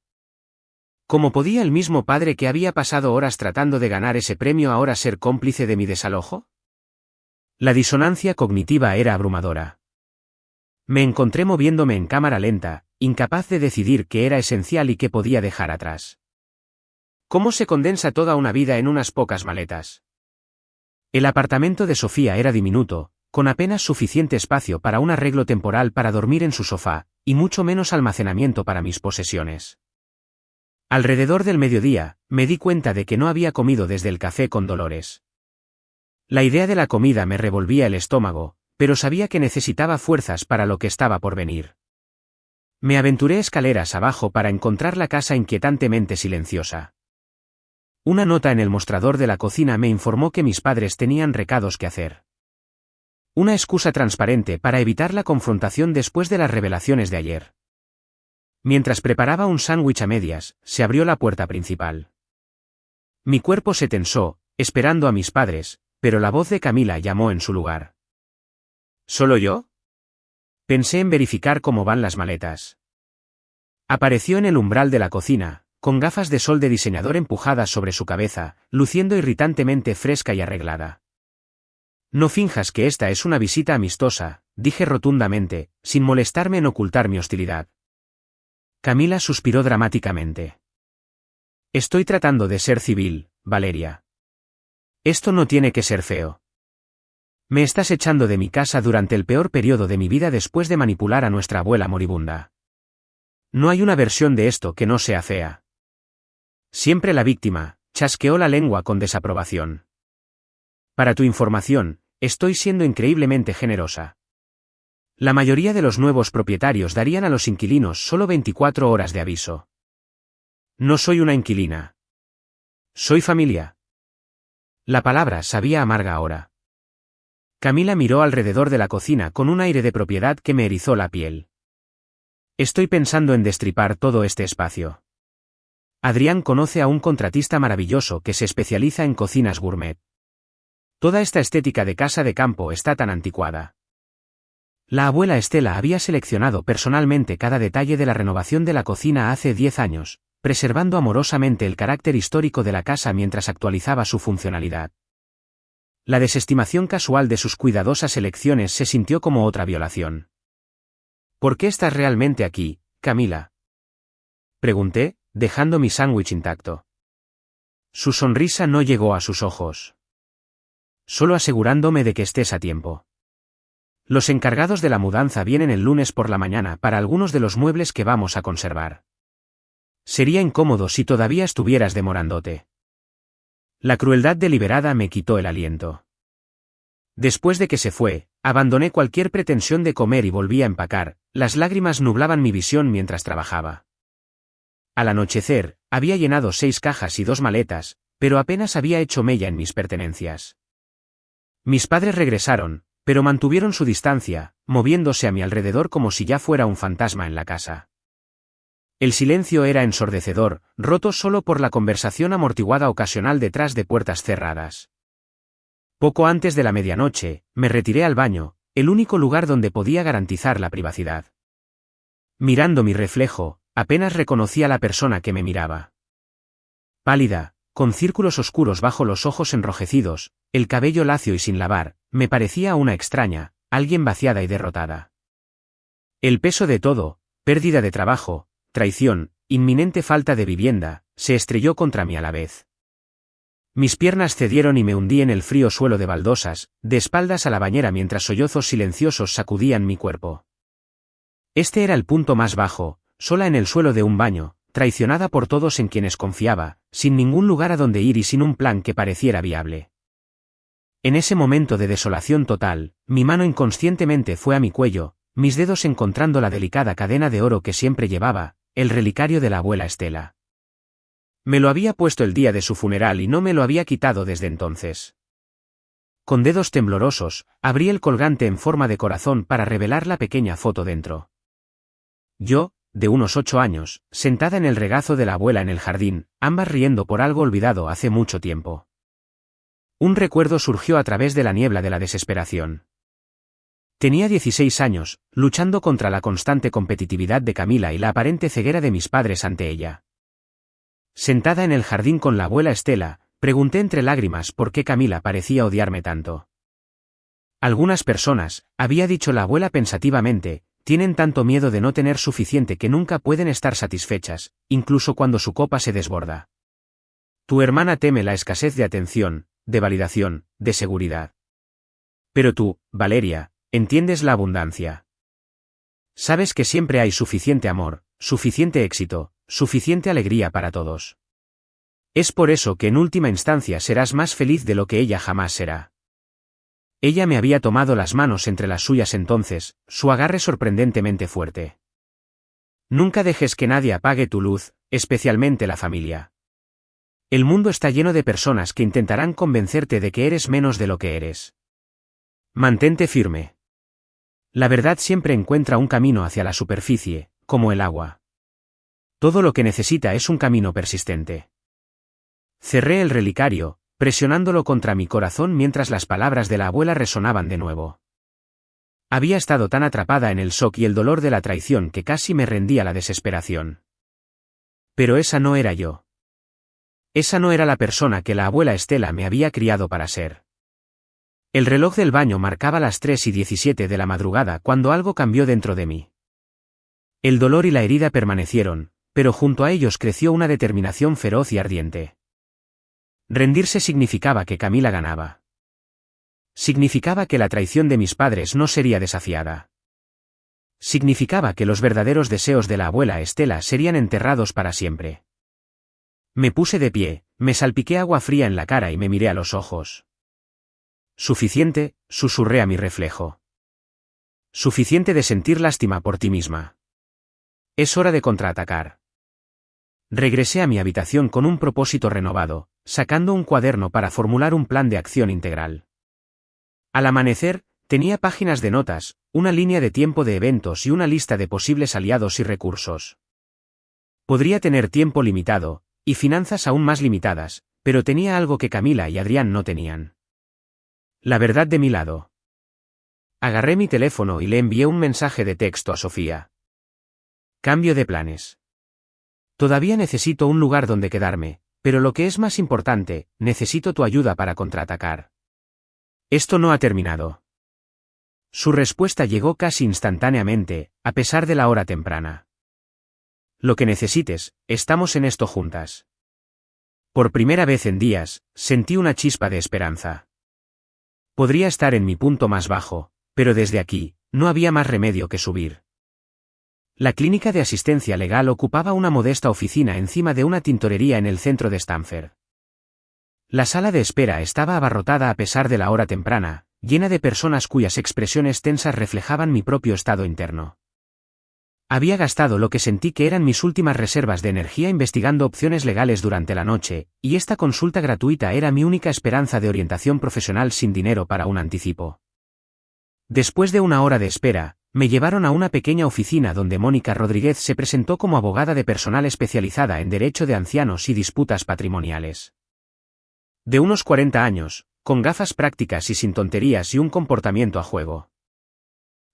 ¿Cómo podía el mismo padre que había pasado horas tratando de ganar ese premio ahora ser cómplice de mi desalojo? La disonancia cognitiva era abrumadora. Me encontré moviéndome en cámara lenta, incapaz de decidir qué era esencial y qué podía dejar atrás. ¿Cómo se condensa toda una vida en unas pocas maletas? El apartamento de Sofía era diminuto, con apenas suficiente espacio para un arreglo temporal para dormir en su sofá, y mucho menos almacenamiento para mis posesiones. Alrededor del mediodía, me di cuenta de que no había comido desde el café con Dolores. La idea de la comida me revolvía el estómago, pero sabía que necesitaba fuerzas para lo que estaba por venir. Me aventuré escaleras abajo para encontrar la casa inquietantemente silenciosa. Una nota en el mostrador de la cocina me informó que mis padres tenían recados que hacer. Una excusa transparente para evitar la confrontación después de las revelaciones de ayer. Mientras preparaba un sándwich a medias, se abrió la puerta principal. Mi cuerpo se tensó, esperando a mis padres, pero la voz de Camila llamó en su lugar. ¿Solo yo? Pensé en verificar cómo van las maletas. Apareció en el umbral de la cocina, con gafas de sol de diseñador empujadas sobre su cabeza, luciendo irritantemente fresca y arreglada. No finjas que esta es una visita amistosa, dije rotundamente, sin molestarme en ocultar mi hostilidad. Camila suspiró dramáticamente. Estoy tratando de ser civil, Valeria. Esto no tiene que ser feo. Me estás echando de mi casa durante el peor periodo de mi vida después de manipular a nuestra abuela moribunda. No hay una versión de esto que no sea fea. Siempre la víctima, chasqueó la lengua con desaprobación. Para tu información, estoy siendo increíblemente generosa. La mayoría de los nuevos propietarios darían a los inquilinos solo 24 horas de aviso. No soy una inquilina. Soy familia. La palabra sabía amarga ahora. Camila miró alrededor de la cocina con un aire de propiedad que me erizó la piel. Estoy pensando en destripar todo este espacio. Adrián conoce a un contratista maravilloso que se especializa en cocinas gourmet. Toda esta estética de casa de campo está tan anticuada. La abuela Estela había seleccionado personalmente cada detalle de la renovación de la cocina hace 10 años, preservando amorosamente el carácter histórico de la casa mientras actualizaba su funcionalidad. La desestimación casual de sus cuidadosas elecciones se sintió como otra violación. ¿Por qué estás realmente aquí, Camila? Pregunté, dejando mi sándwich intacto. Su sonrisa no llegó a sus ojos. Solo asegurándome de que estés a tiempo. Los encargados de la mudanza vienen el lunes por la mañana para algunos de los muebles que vamos a conservar. Sería incómodo si todavía estuvieras demorándote. La crueldad deliberada me quitó el aliento. Después de que se fue, abandoné cualquier pretensión de comer y volví a empacar, las lágrimas nublaban mi visión mientras trabajaba. Al anochecer, había llenado 6 cajas y 2 maletas, pero apenas había hecho mella en mis pertenencias. Mis padres regresaron, pero mantuvieron su distancia, moviéndose a mi alrededor como si ya fuera un fantasma en la casa. El silencio era ensordecedor, roto solo por la conversación amortiguada ocasional detrás de puertas cerradas. Poco antes de la medianoche, me retiré al baño, el único lugar donde podía garantizar la privacidad. Mirando mi reflejo, apenas reconocí a la persona que me miraba. Pálida, con círculos oscuros bajo los ojos enrojecidos, el cabello lacio y sin lavar, me parecía una extraña, alguien vaciada y derrotada. El peso de todo, pérdida de trabajo, traición, inminente falta de vivienda, se estrelló contra mí a la vez. Mis piernas cedieron y me hundí en el frío suelo de baldosas, de espaldas a la bañera mientras sollozos silenciosos sacudían mi cuerpo. Este era el punto más bajo, sola en el suelo de un baño, traicionada por todos en quienes confiaba, sin ningún lugar a donde ir y sin un plan que pareciera viable. En ese momento de desolación total, mi mano inconscientemente fue a mi cuello, mis dedos encontrando la delicada cadena de oro que siempre llevaba, el relicario de la abuela Estela. Me lo había puesto el día de su funeral y no me lo había quitado desde entonces. Con dedos temblorosos, abrí el colgante en forma de corazón para revelar la pequeña foto dentro. Yo, de unos 8 años, sentada en el regazo de la abuela en el jardín, ambas riendo por algo olvidado hace mucho tiempo. Un recuerdo surgió a través de la niebla de la desesperación. Tenía 16 años, luchando contra la constante competitividad de Camila y la aparente ceguera de mis padres ante ella. Sentada en el jardín con la abuela Estela, pregunté entre lágrimas por qué Camila parecía odiarme tanto. Algunas personas, había dicho la abuela pensativamente, tienen tanto miedo de no tener suficiente que nunca pueden estar satisfechas, incluso cuando su copa se desborda. Tu hermana teme la escasez de atención, de validación, de seguridad. Pero tú, Valeria, entiendes la abundancia. Sabes que siempre hay suficiente amor, suficiente éxito, suficiente alegría para todos. Es por eso que en última instancia serás más feliz de lo que ella jamás será. Ella me había tomado las manos entre las suyas entonces, su agarre sorprendentemente fuerte. Nunca dejes que nadie apague tu luz, especialmente la familia. El mundo está lleno de personas que intentarán convencerte de que eres menos de lo que eres. Mantente firme. La verdad siempre encuentra un camino hacia la superficie, como el agua. Todo lo que necesita es un camino persistente. Cerré el relicario, presionándolo contra mi corazón mientras las palabras de la abuela resonaban de nuevo. Había estado tan atrapada en el shock y el dolor de la traición que casi me rendía la desesperación. Pero esa no era yo. Esa no era la persona que la abuela Estela me había criado para ser. El reloj del baño marcaba las 3:17 de la madrugada cuando algo cambió dentro de mí. El dolor y la herida permanecieron, pero junto a ellos creció una determinación feroz y ardiente. Rendirse significaba que Camila ganaba. Significaba que la traición de mis padres no sería desafiada. Significaba que los verdaderos deseos de la abuela Estela serían enterrados para siempre. Me puse de pie, me salpiqué agua fría en la cara y me miré a los ojos. Suficiente, susurré a mi reflejo. Suficiente de sentir lástima por ti misma. Es hora de contraatacar. Regresé a mi habitación con un propósito renovado, sacando un cuaderno para formular un plan de acción integral. Al amanecer, tenía páginas de notas, una línea de tiempo de eventos y una lista de posibles aliados y recursos. Podría tener tiempo limitado, y finanzas aún más limitadas, pero tenía algo que Camila y Adrián no tenían. La verdad de mi lado. Agarré mi teléfono y le envié un mensaje de texto a Sofía. Cambio de planes. Todavía necesito un lugar donde quedarme, pero lo que es más importante, necesito tu ayuda para contraatacar. Esto no ha terminado. Su respuesta llegó casi instantáneamente, a pesar de la hora temprana. Lo que necesites, estamos en esto juntas. Por primera vez en días, sentí una chispa de esperanza. Podría estar en mi punto más bajo, pero desde aquí, no había más remedio que subir. La clínica de asistencia legal ocupaba una modesta oficina encima de una tintorería en el centro de Stamford. La sala de espera estaba abarrotada a pesar de la hora temprana, llena de personas cuyas expresiones tensas reflejaban mi propio estado interno. Había gastado lo que sentí que eran mis últimas reservas de energía investigando opciones legales durante la noche, y esta consulta gratuita era mi única esperanza de orientación profesional sin dinero para un anticipo. Después de una hora de espera, me llevaron a una pequeña oficina donde Mónica Rodríguez se presentó como abogada de personal especializada en derecho de ancianos y disputas patrimoniales. De unos 40 años, con gafas prácticas y sin tonterías y un comportamiento a juego.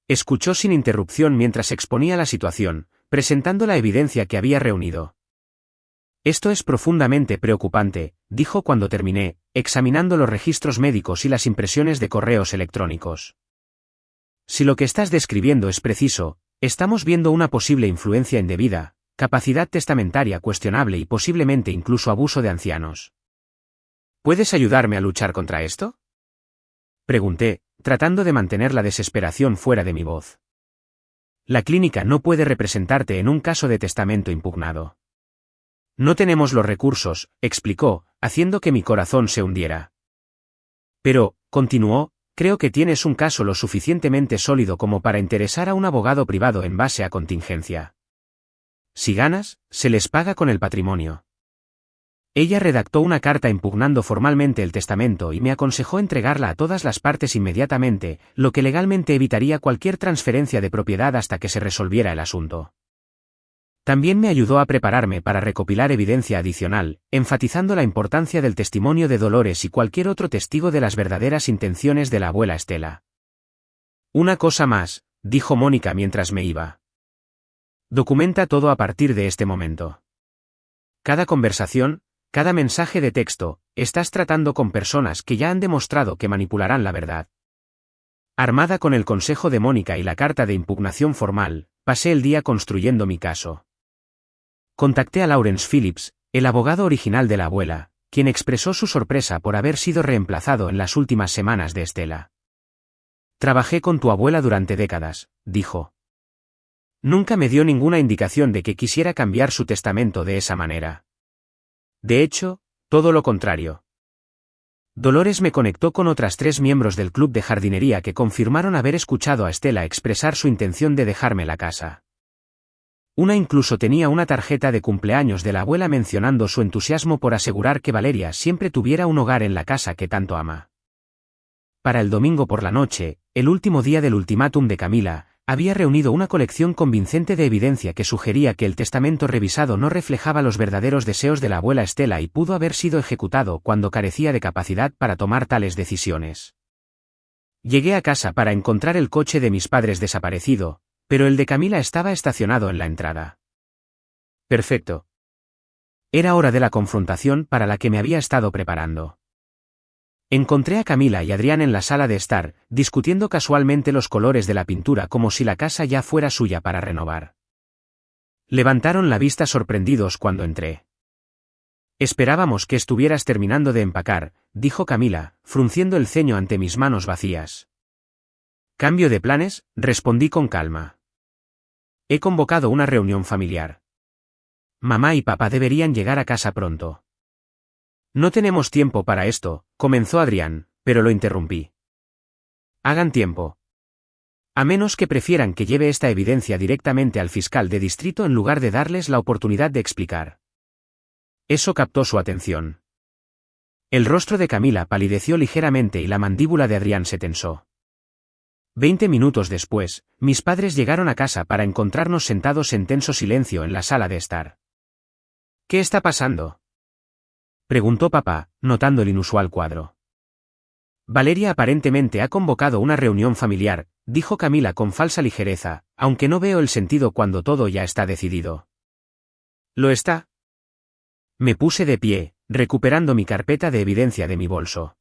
Escuchó sin interrupción mientras exponía la situación, presentando la evidencia que había reunido. Esto es profundamente preocupante, dijo cuando terminé, examinando los registros médicos y las impresiones de correos electrónicos. Si lo que estás describiendo es preciso, estamos viendo una posible influencia indebida, capacidad testamentaria cuestionable y posiblemente incluso abuso de ancianos. ¿Puedes ayudarme a luchar contra esto? Pregunté, tratando de mantener la desesperación fuera de mi voz. La clínica no puede representarte en un caso de testamento impugnado. No tenemos los recursos, explicó, haciendo que mi corazón se hundiera. Pero, continuó, creo que tienes un caso lo suficientemente sólido como para interesar a un abogado privado en base a contingencia. Si ganas, se les paga con el patrimonio. Ella redactó una carta impugnando formalmente el testamento y me aconsejó entregarla a todas las partes inmediatamente, lo que legalmente evitaría cualquier transferencia de propiedad hasta que se resolviera el asunto. También me ayudó a prepararme para recopilar evidencia adicional, enfatizando la importancia del testimonio de Dolores y cualquier otro testigo de las verdaderas intenciones de la abuela Estela. Una cosa más, dijo Mónica mientras me iba. Documenta todo a partir de este momento. Cada conversación, cada mensaje de texto, estás tratando con personas que ya han demostrado que manipularán la verdad. Armada con el consejo de Mónica y la carta de impugnación formal, pasé el día construyendo mi caso. Contacté a Lawrence Phillips, el abogado original de la abuela, quien expresó su sorpresa por haber sido reemplazado en las últimas semanas de Estela. Trabajé con tu abuela durante décadas, dijo. Nunca me dio ninguna indicación de que quisiera cambiar su testamento de esa manera. De hecho, todo lo contrario. Dolores me conectó con otras 3 miembros del club de jardinería que confirmaron haber escuchado a Estela expresar su intención de dejarme la casa. Una incluso tenía una tarjeta de cumpleaños de la abuela mencionando su entusiasmo por asegurar que Valeria siempre tuviera un hogar en la casa que tanto ama. Para el domingo por la noche, el último día del ultimátum de Camila, había reunido una colección convincente de evidencia que sugería que el testamento revisado no reflejaba los verdaderos deseos de la abuela Estela y pudo haber sido ejecutado cuando carecía de capacidad para tomar tales decisiones. Llegué a casa para encontrar el coche de mis padres desaparecido, pero el de Camila estaba estacionado en la entrada. Perfecto. Era hora de la confrontación para la que me había estado preparando. Encontré a Camila y Adrián en la sala de estar, discutiendo casualmente los colores de la pintura como si la casa ya fuera suya para renovar. Levantaron la vista sorprendidos cuando entré. Esperábamos que estuvieras terminando de empacar, dijo Camila, frunciendo el ceño ante mis manos vacías. ¿Cambio de planes?, respondí con calma. He convocado una reunión familiar. Mamá y papá deberían llegar a casa pronto. No tenemos tiempo para esto, comenzó Adrián, pero lo interrumpí. Hagan tiempo. A menos que prefieran que lleve esta evidencia directamente al fiscal de distrito en lugar de darles la oportunidad de explicar. Eso captó su atención. El rostro de Camila palideció ligeramente y la mandíbula de Adrián se tensó. 20 minutos después, mis padres llegaron a casa para encontrarnos sentados en tenso silencio en la sala de estar. ¿Qué está pasando?, preguntó papá, notando el inusual cuadro. Valeria aparentemente ha convocado una reunión familiar, dijo Camila con falsa ligereza, aunque no veo el sentido cuando todo ya está decidido. ¿Lo está? Me puse de pie, recuperando mi carpeta de evidencia de mi bolso.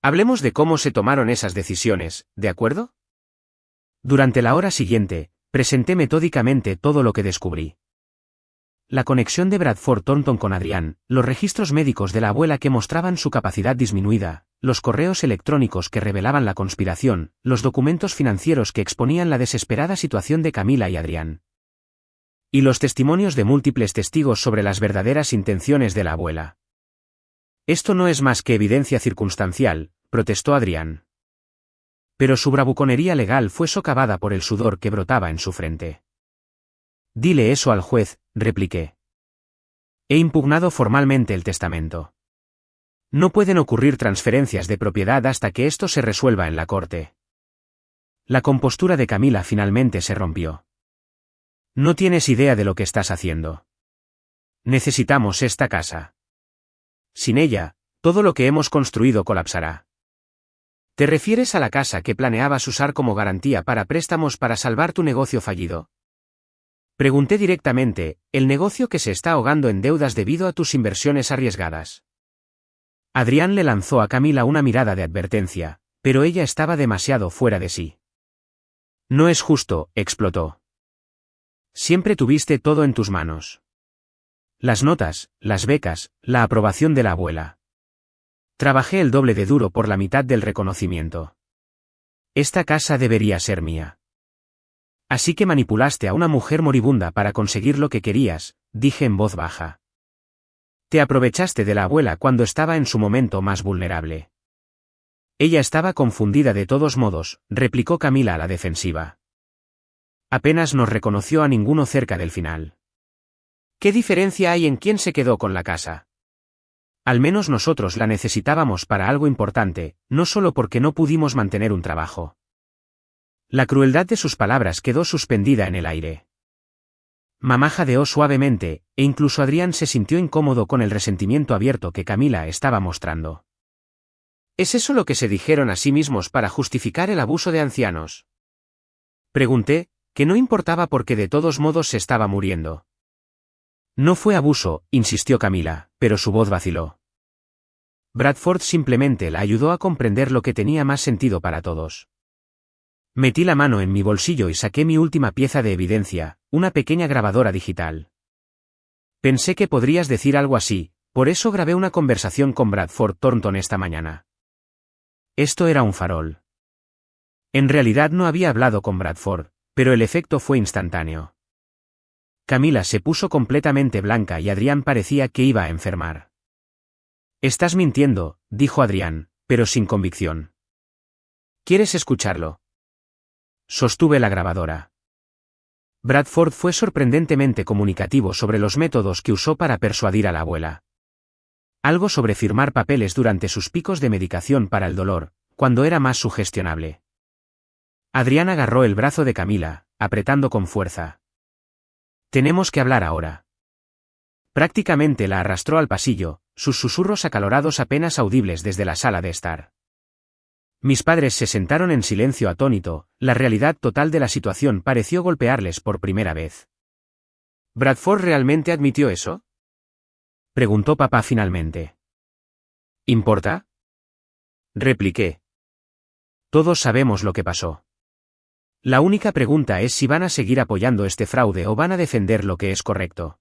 Hablemos de cómo se tomaron esas decisiones, ¿de acuerdo? Durante la hora siguiente, presenté metódicamente todo lo que descubrí. La conexión de Bradford Thornton con Adrián, los registros médicos de la abuela que mostraban su capacidad disminuida, los correos electrónicos que revelaban la conspiración, los documentos financieros que exponían la desesperada situación de Camila y Adrián. Y los testimonios de múltiples testigos sobre las verdaderas intenciones de la abuela. Esto no es más que evidencia circunstancial, protestó Adrián. Pero su bravuconería legal fue socavada por el sudor que brotaba en su frente. Dile eso al juez, repliqué. He impugnado formalmente el testamento. No pueden ocurrir transferencias de propiedad hasta que esto se resuelva en la corte. La compostura de Camila finalmente se rompió. No tienes idea de lo que estás haciendo. Necesitamos esta casa. Sin ella, todo lo que hemos construido colapsará. ¿Te refieres a la casa que planeabas usar como garantía para préstamos para salvar tu negocio fallido? Pregunté directamente, el negocio que se está ahogando en deudas debido a tus inversiones arriesgadas. Adrián le lanzó a Camila una mirada de advertencia, pero ella estaba demasiado fuera de sí. No es justo, explotó. Siempre tuviste todo en tus manos. Las notas, las becas, la aprobación de la abuela. Trabajé el doble de duro por la mitad del reconocimiento. Esta casa debería ser mía. Así que manipulaste a una mujer moribunda para conseguir lo que querías, dije en voz baja. Te aprovechaste de la abuela cuando estaba en su momento más vulnerable. Ella estaba confundida de todos modos, replicó Camila a la defensiva. Apenas nos reconoció a ninguno cerca del final. ¿Qué diferencia hay en quién se quedó con la casa? Al menos nosotros la necesitábamos para algo importante, no solo porque no pudimos mantener un trabajo. La crueldad de sus palabras quedó suspendida en el aire. Mamá jadeó suavemente, e incluso Adrián se sintió incómodo con el resentimiento abierto que Camila estaba mostrando. ¿Es eso lo que se dijeron a sí mismos para justificar el abuso de ancianos? Pregunté, que no importaba porque de todos modos se estaba muriendo. No fue abuso, insistió Camila, pero su voz vaciló. Bradford simplemente la ayudó a comprender lo que tenía más sentido para todos. Metí la mano en mi bolsillo y saqué mi última pieza de evidencia, una pequeña grabadora digital. Pensé que podrías decir algo así, por eso grabé una conversación con Bradford Thornton esta mañana. Esto era un farol. En realidad no había hablado con Bradford, pero el efecto fue instantáneo. Camila se puso completamente blanca y Adrián parecía que iba a enfermar. Estás mintiendo, dijo Adrián, pero sin convicción. ¿Quieres escucharlo? Sostuve la grabadora. Bradford fue sorprendentemente comunicativo sobre los métodos que usó para persuadir a la abuela. Algo sobre firmar papeles durante sus picos de medicación para el dolor, cuando era más sugestionable. Adrián agarró el brazo de Camila, apretando con fuerza. Tenemos que hablar ahora. Prácticamente la arrastró al pasillo, sus susurros acalorados apenas audibles desde la sala de estar. Mis padres se sentaron en silencio atónito, la realidad total de la situación pareció golpearles por primera vez. ¿Bradford realmente admitió eso? Preguntó papá finalmente. ¿Importa? Repliqué. Todos sabemos lo que pasó. La única pregunta es si van a seguir apoyando este fraude o van a defender lo que es correcto.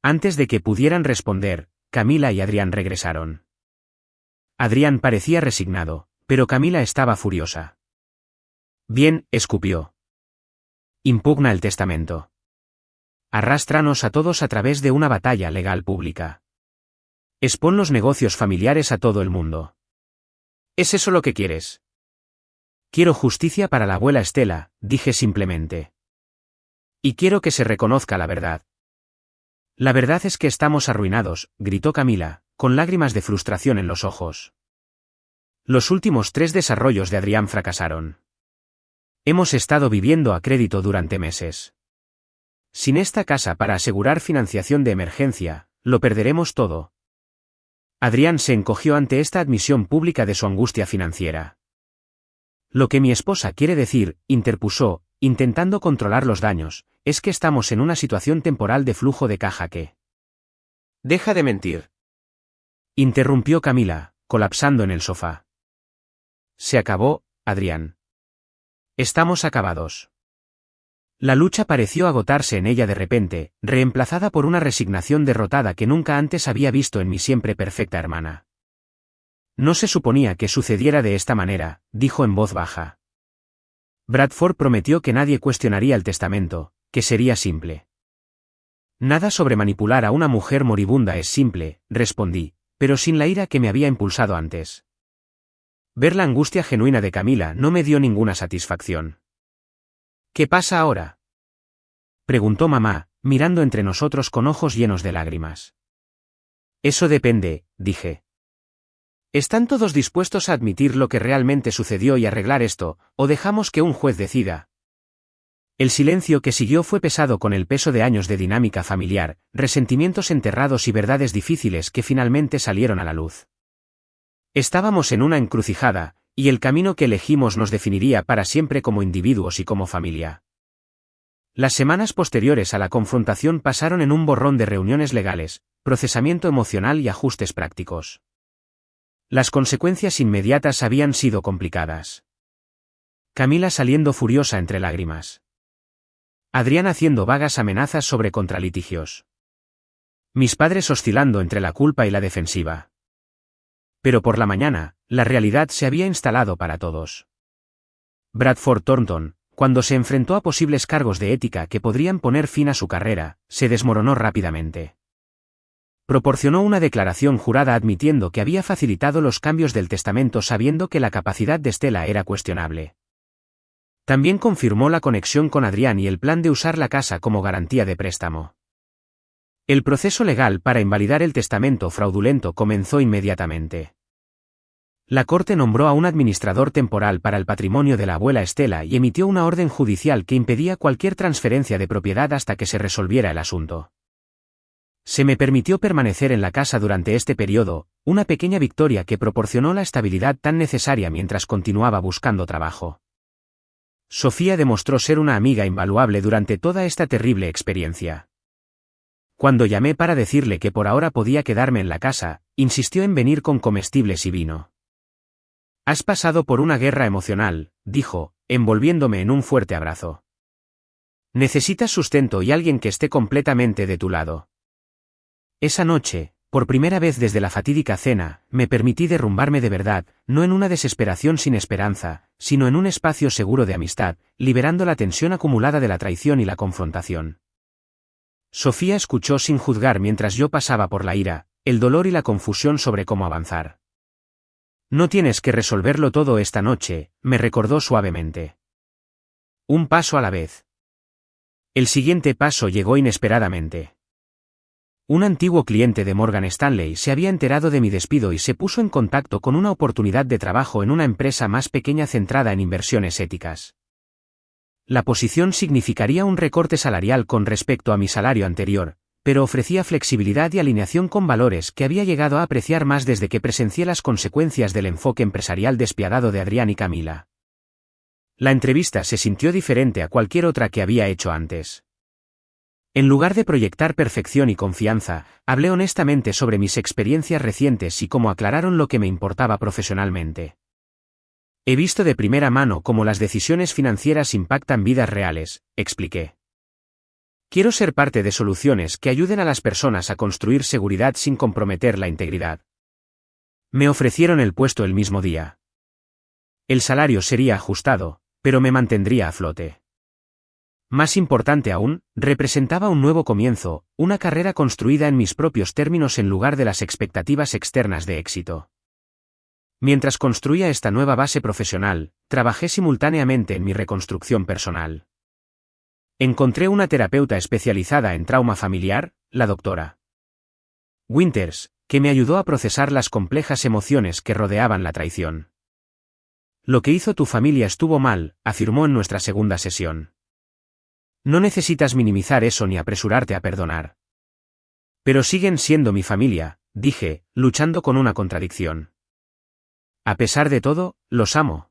Antes de que pudieran responder, Camila y Adrián regresaron. Adrián parecía resignado, pero Camila estaba furiosa. Bien, escupió. Impugna el testamento. Arrástranos a todos a través de una batalla legal pública. Expon los negocios familiares a todo el mundo. ¿Es eso lo que quieres? Quiero justicia para la abuela Estela, dije simplemente. Y quiero que se reconozca la verdad. La verdad es que estamos arruinados, gritó Camila, con lágrimas de frustración en los ojos. Los últimos 3 desarrollos de Adrián fracasaron. Hemos estado viviendo a crédito durante meses. Sin esta casa para asegurar financiación de emergencia, lo perderemos todo. Adrián se encogió ante esta admisión pública de su angustia financiera. Lo que mi esposa quiere decir, interpuso, intentando controlar los daños, es que estamos en una situación temporal de flujo de caja que... Deja de mentir. Interrumpió Camila, colapsando en el sofá. Se acabó, Adrián. Estamos acabados. La lucha pareció agotarse en ella de repente, reemplazada por una resignación derrotada que nunca antes había visto en mi siempre perfecta hermana. No se suponía que sucediera de esta manera, dijo en voz baja. Bradford prometió que nadie cuestionaría el testamento, que sería simple. Nada sobre manipular a una mujer moribunda es simple, respondí, pero sin la ira que me había impulsado antes. Ver la angustia genuina de Camila no me dio ninguna satisfacción. ¿Qué pasa ahora? Preguntó mamá, mirando entre nosotros con ojos llenos de lágrimas. Eso depende, dije. ¿Están todos dispuestos a admitir lo que realmente sucedió y arreglar esto, o dejamos que un juez decida? El silencio que siguió fue pesado con el peso de años de dinámica familiar, resentimientos enterrados y verdades difíciles que finalmente salieron a la luz. Estábamos en una encrucijada, y el camino que elegimos nos definiría para siempre como individuos y como familia. Las semanas posteriores a la confrontación pasaron en un borrón de reuniones legales, procesamiento emocional y ajustes prácticos. Las consecuencias inmediatas habían sido complicadas. Camila saliendo furiosa entre lágrimas. Adrián haciendo vagas amenazas sobre contralitigios. Mis padres oscilando entre la culpa y la defensiva. Pero por la mañana, la realidad se había instalado para todos. Bradford Thornton, cuando se enfrentó a posibles cargos de ética que podrían poner fin a su carrera, se desmoronó rápidamente. Proporcionó una declaración jurada admitiendo que había facilitado los cambios del testamento sabiendo que la capacidad de Stella era cuestionable. También confirmó la conexión con Adrián y el plan de usar la casa como garantía de préstamo. El proceso legal para invalidar el testamento fraudulento comenzó inmediatamente. La Corte nombró a un administrador temporal para el patrimonio de la abuela Stella y emitió una orden judicial que impedía cualquier transferencia de propiedad hasta que se resolviera el asunto. Se me permitió permanecer en la casa durante este periodo, una pequeña victoria que proporcionó la estabilidad tan necesaria mientras continuaba buscando trabajo. Sofía demostró ser una amiga invaluable durante toda esta terrible experiencia. Cuando llamé para decirle que por ahora podía quedarme en la casa, insistió en venir con comestibles y vino. «Has pasado por una guerra emocional», dijo, envolviéndome en un fuerte abrazo. «Necesitas sustento y alguien que esté completamente de tu lado». Esa noche, por primera vez desde la fatídica cena, me permití derrumbarme de verdad, no en una desesperación sin esperanza, sino en un espacio seguro de amistad, liberando la tensión acumulada de la traición y la confrontación. Sofía escuchó sin juzgar mientras yo pasaba por la ira, el dolor y la confusión sobre cómo avanzar. «No tienes que resolverlo todo esta noche», me recordó suavemente. Un paso a la vez. El siguiente paso llegó inesperadamente. Un antiguo cliente de Morgan Stanley se había enterado de mi despido y se puso en contacto con una oportunidad de trabajo en una empresa más pequeña centrada en inversiones éticas. La posición significaría un recorte salarial con respecto a mi salario anterior, pero ofrecía flexibilidad y alineación con valores que había llegado a apreciar más desde que presencié las consecuencias del enfoque empresarial despiadado de Adrián y Camila. La entrevista se sintió diferente a cualquier otra que había hecho antes. En lugar de proyectar perfección y confianza, hablé honestamente sobre mis experiencias recientes y cómo aclararon lo que me importaba profesionalmente. He visto de primera mano cómo las decisiones financieras impactan vidas reales, expliqué. Quiero ser parte de soluciones que ayuden a las personas a construir seguridad sin comprometer la integridad. Me ofrecieron el puesto el mismo día. El salario sería ajustado, pero me mantendría a flote. Más importante aún, representaba un nuevo comienzo, una carrera construida en mis propios términos en lugar de las expectativas externas de éxito. Mientras construía esta nueva base profesional, trabajé simultáneamente en mi reconstrucción personal. Encontré una terapeuta especializada en trauma familiar, la doctora Winters, que me ayudó a procesar las complejas emociones que rodeaban la traición. «Lo que hizo tu familia estuvo mal», afirmó en nuestra segunda sesión. «No necesitas minimizar eso ni apresurarte a perdonar». «Pero siguen siendo mi familia», dije, luchando con una contradicción. «A pesar de todo, los amo».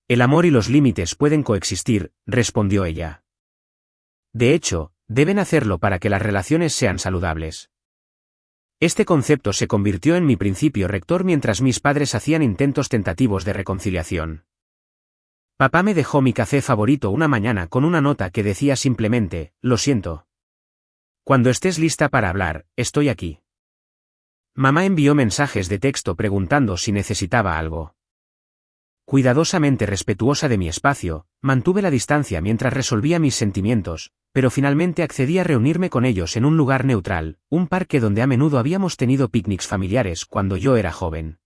«El amor y los límites pueden coexistir», respondió ella. «De hecho, deben hacerlo para que las relaciones sean saludables». Este concepto se convirtió en mi principio rector mientras mis padres hacían intentos tentativos de reconciliación. Papá me dejó mi café favorito una mañana con una nota que decía simplemente, «Lo siento. Cuando estés lista para hablar, estoy aquí». Mamá envió mensajes de texto preguntando si necesitaba algo. Cuidadosamente respetuosa de mi espacio, mantuve la distancia mientras resolvía mis sentimientos, pero finalmente accedí a reunirme con ellos en un lugar neutral, un parque donde a menudo habíamos tenido picnics familiares cuando yo era joven.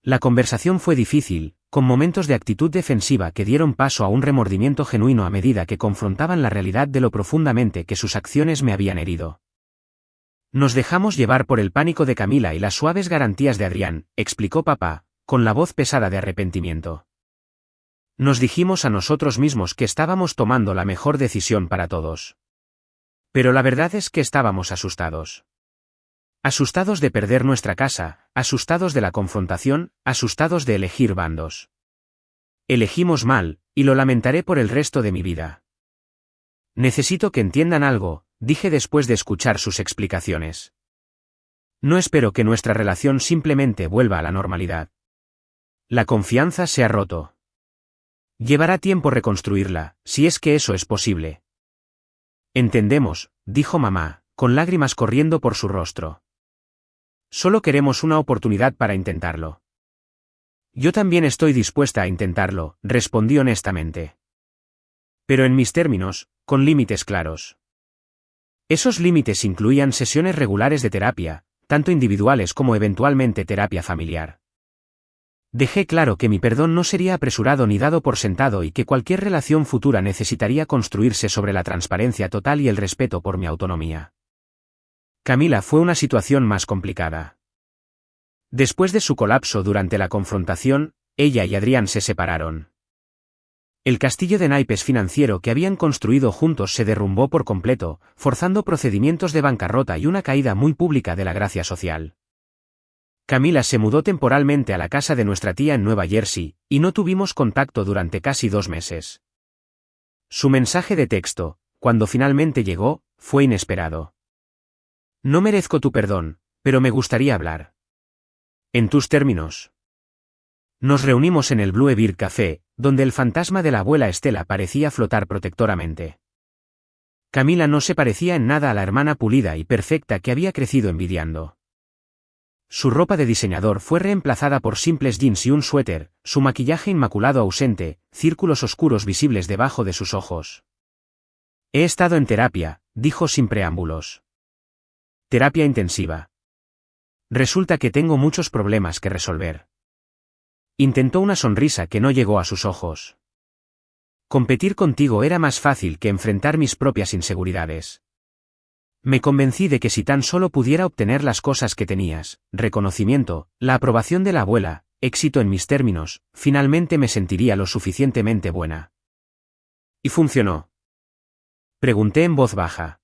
La conversación fue difícil, con momentos de actitud defensiva que dieron paso a un remordimiento genuino a medida que confrontaban la realidad de lo profundamente que sus acciones me habían herido. «Nos dejamos llevar por el pánico de Camila y las suaves garantías de Adrián», explicó papá, con la voz pesada de arrepentimiento. «Nos dijimos a nosotros mismos que estábamos tomando la mejor decisión para todos. Pero la verdad es que estábamos asustados. Asustados de perder nuestra casa, asustados de la confrontación, asustados de elegir bandos. Elegimos mal, y lo lamentaré por el resto de mi vida. Necesito que entiendan algo», dije después de escuchar sus explicaciones. «No espero que nuestra relación simplemente vuelva a la normalidad. La confianza se ha roto. Llevará tiempo reconstruirla, si es que eso es posible». «Entendemos», dijo mamá, con lágrimas corriendo por su rostro. Solo queremos una oportunidad para intentarlo. Yo también estoy dispuesta a intentarlo, respondí honestamente. Pero en mis términos, con límites claros. Esos límites incluían sesiones regulares de terapia, tanto individuales como eventualmente terapia familiar. Dejé claro que mi perdón no sería apresurado ni dado por sentado y que cualquier relación futura necesitaría construirse sobre la transparencia total y el respeto por mi autonomía. Camila fue una situación más complicada. Después de su colapso durante la confrontación, ella y Adrián se separaron. El castillo de naipes financiero que habían construido juntos se derrumbó por completo, forzando procedimientos de bancarrota y una caída muy pública de la gracia social. Camila se mudó temporalmente a la casa de nuestra tía en Nueva Jersey, y no tuvimos contacto durante casi 2 meses. Su mensaje de texto, cuando finalmente llegó, fue inesperado. No merezco tu perdón, pero me gustaría hablar. En tus términos. Nos reunimos en el Blue Beer Café, donde el fantasma de la abuela Estela parecía flotar protectoramente. Camila no se parecía en nada a la hermana pulida y perfecta que había crecido envidiando. Su ropa de diseñador fue reemplazada por simples jeans y un suéter, su maquillaje inmaculado ausente, círculos oscuros visibles debajo de sus ojos. He estado en terapia, dijo sin preámbulos. Terapia intensiva. Resulta que tengo muchos problemas que resolver. Intentó una sonrisa que no llegó a sus ojos. Competir contigo era más fácil que enfrentar mis propias inseguridades. Me convencí de que si tan solo pudiera obtener las cosas que tenías, reconocimiento, la aprobación de la abuela, éxito en mis términos, finalmente me sentiría lo suficientemente buena. ¿Y funcionó? Pregunté en voz baja.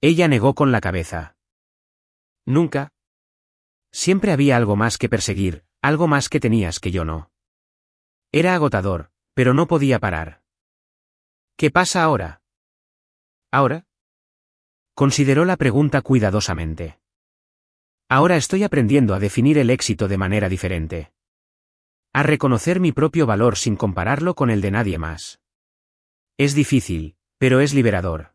Ella negó con la cabeza. Nunca. Siempre había algo más que perseguir, algo más que tenías que yo no. Era agotador, pero no podía parar. ¿Qué pasa ahora? ¿Ahora? Consideró la pregunta cuidadosamente. Ahora estoy aprendiendo a definir el éxito de manera diferente. A reconocer mi propio valor sin compararlo con el de nadie más. Es difícil, pero es liberador.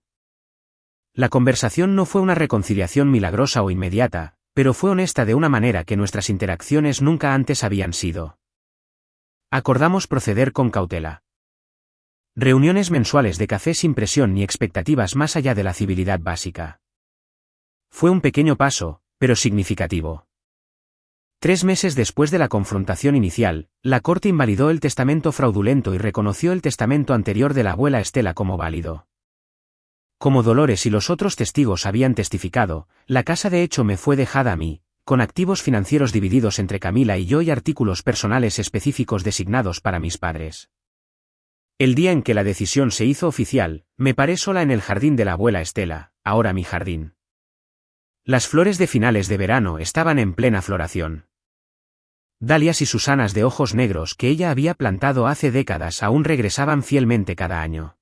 La conversación no fue una reconciliación milagrosa o inmediata, pero fue honesta de una manera que nuestras interacciones nunca antes habían sido. Acordamos proceder con cautela. Reuniones mensuales de café sin presión ni expectativas más allá de la civilidad básica. Fue un pequeño paso, pero significativo. 3 meses después de la confrontación inicial, la corte invalidó el testamento fraudulento y reconoció el testamento anterior de la abuela Estela como válido. Como Dolores y los otros testigos habían testificado, la casa de hecho me fue dejada a mí, con activos financieros divididos entre Camila y yo y artículos personales específicos designados para mis padres. El día en que la decisión se hizo oficial, me paré sola en el jardín de la abuela Estela, ahora mi jardín. Las flores de finales de verano estaban en plena floración. Dalias y susanas de ojos negros que ella había plantado hace décadas aún regresaban fielmente cada año.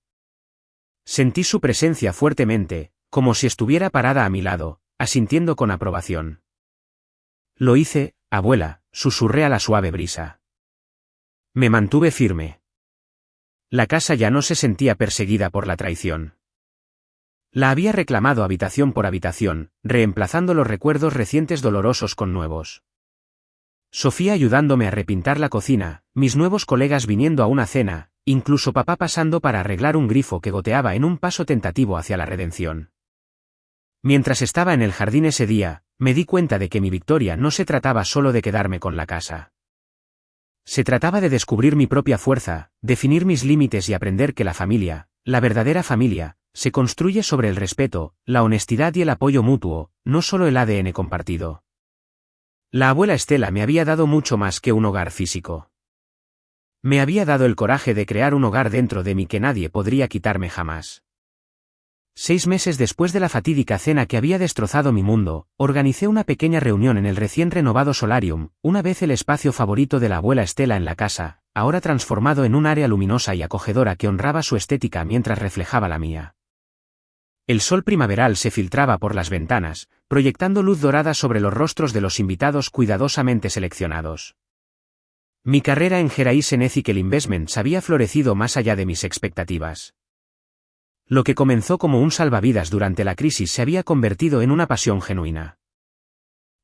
Sentí su presencia fuertemente, como si estuviera parada a mi lado, asintiendo con aprobación. Lo hice, abuela, susurré a la suave brisa. Me mantuve firme. La casa ya no se sentía perseguida por la traición. La había reclamado habitación por habitación, reemplazando los recuerdos recientes dolorosos con nuevos. Sofía ayudándome a repintar la cocina, mis nuevos colegas viniendo a una cena, incluso papá pasando para arreglar un grifo que goteaba en un paso tentativo hacia la redención. Mientras estaba en el jardín ese día, me di cuenta de que mi victoria no se trataba solo de quedarme con la casa. Se trataba de descubrir mi propia fuerza, definir mis límites y aprender que la familia, la verdadera familia, se construye sobre el respeto, la honestidad y el apoyo mutuo, no solo el ADN compartido. La abuela Estela me había dado mucho más que un hogar físico. Me había dado el coraje de crear un hogar dentro de mí que nadie podría quitarme jamás. 6 meses después de la fatídica cena que había destrozado mi mundo, organicé una pequeña reunión en el recién renovado solarium, una vez el espacio favorito de la abuela Estela en la casa, ahora transformado en un área luminosa y acogedora que honraba su estética mientras reflejaba la mía. El sol primaveral se filtraba por las ventanas, proyectando luz dorada sobre los rostros de los invitados cuidadosamente seleccionados. Mi carrera en Geraisen Ethical Investments había florecido más allá de mis expectativas. Lo que comenzó como un salvavidas durante la crisis se había convertido en una pasión genuina.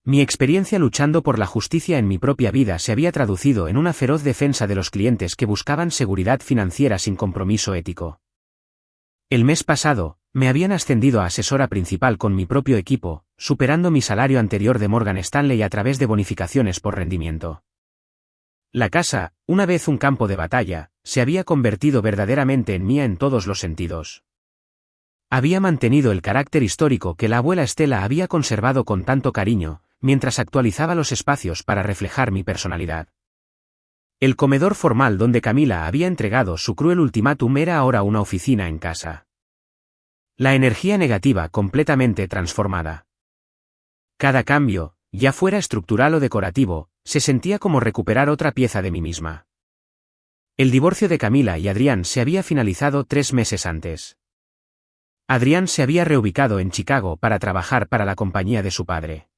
Mi experiencia luchando por la justicia en mi propia vida se había traducido en una feroz defensa de los clientes que buscaban seguridad financiera sin compromiso ético. El mes pasado, me habían ascendido a asesora principal con mi propio equipo, superando mi salario anterior de Morgan Stanley a través de bonificaciones por rendimiento. La casa, una vez un campo de batalla, se había convertido verdaderamente en mía en todos los sentidos. Había mantenido el carácter histórico que la abuela Estela había conservado con tanto cariño, mientras actualizaba los espacios para reflejar mi personalidad. El comedor formal donde Camila había entregado su cruel ultimátum era ahora una oficina en casa. La energía negativa completamente transformada. Cada cambio, ya fuera estructural o decorativo, se sentía como recuperar otra pieza de mí misma. El divorcio de Camila y Adrián se había finalizado 3 meses antes. Adrián se había reubicado en Chicago para trabajar para la compañía de su padre.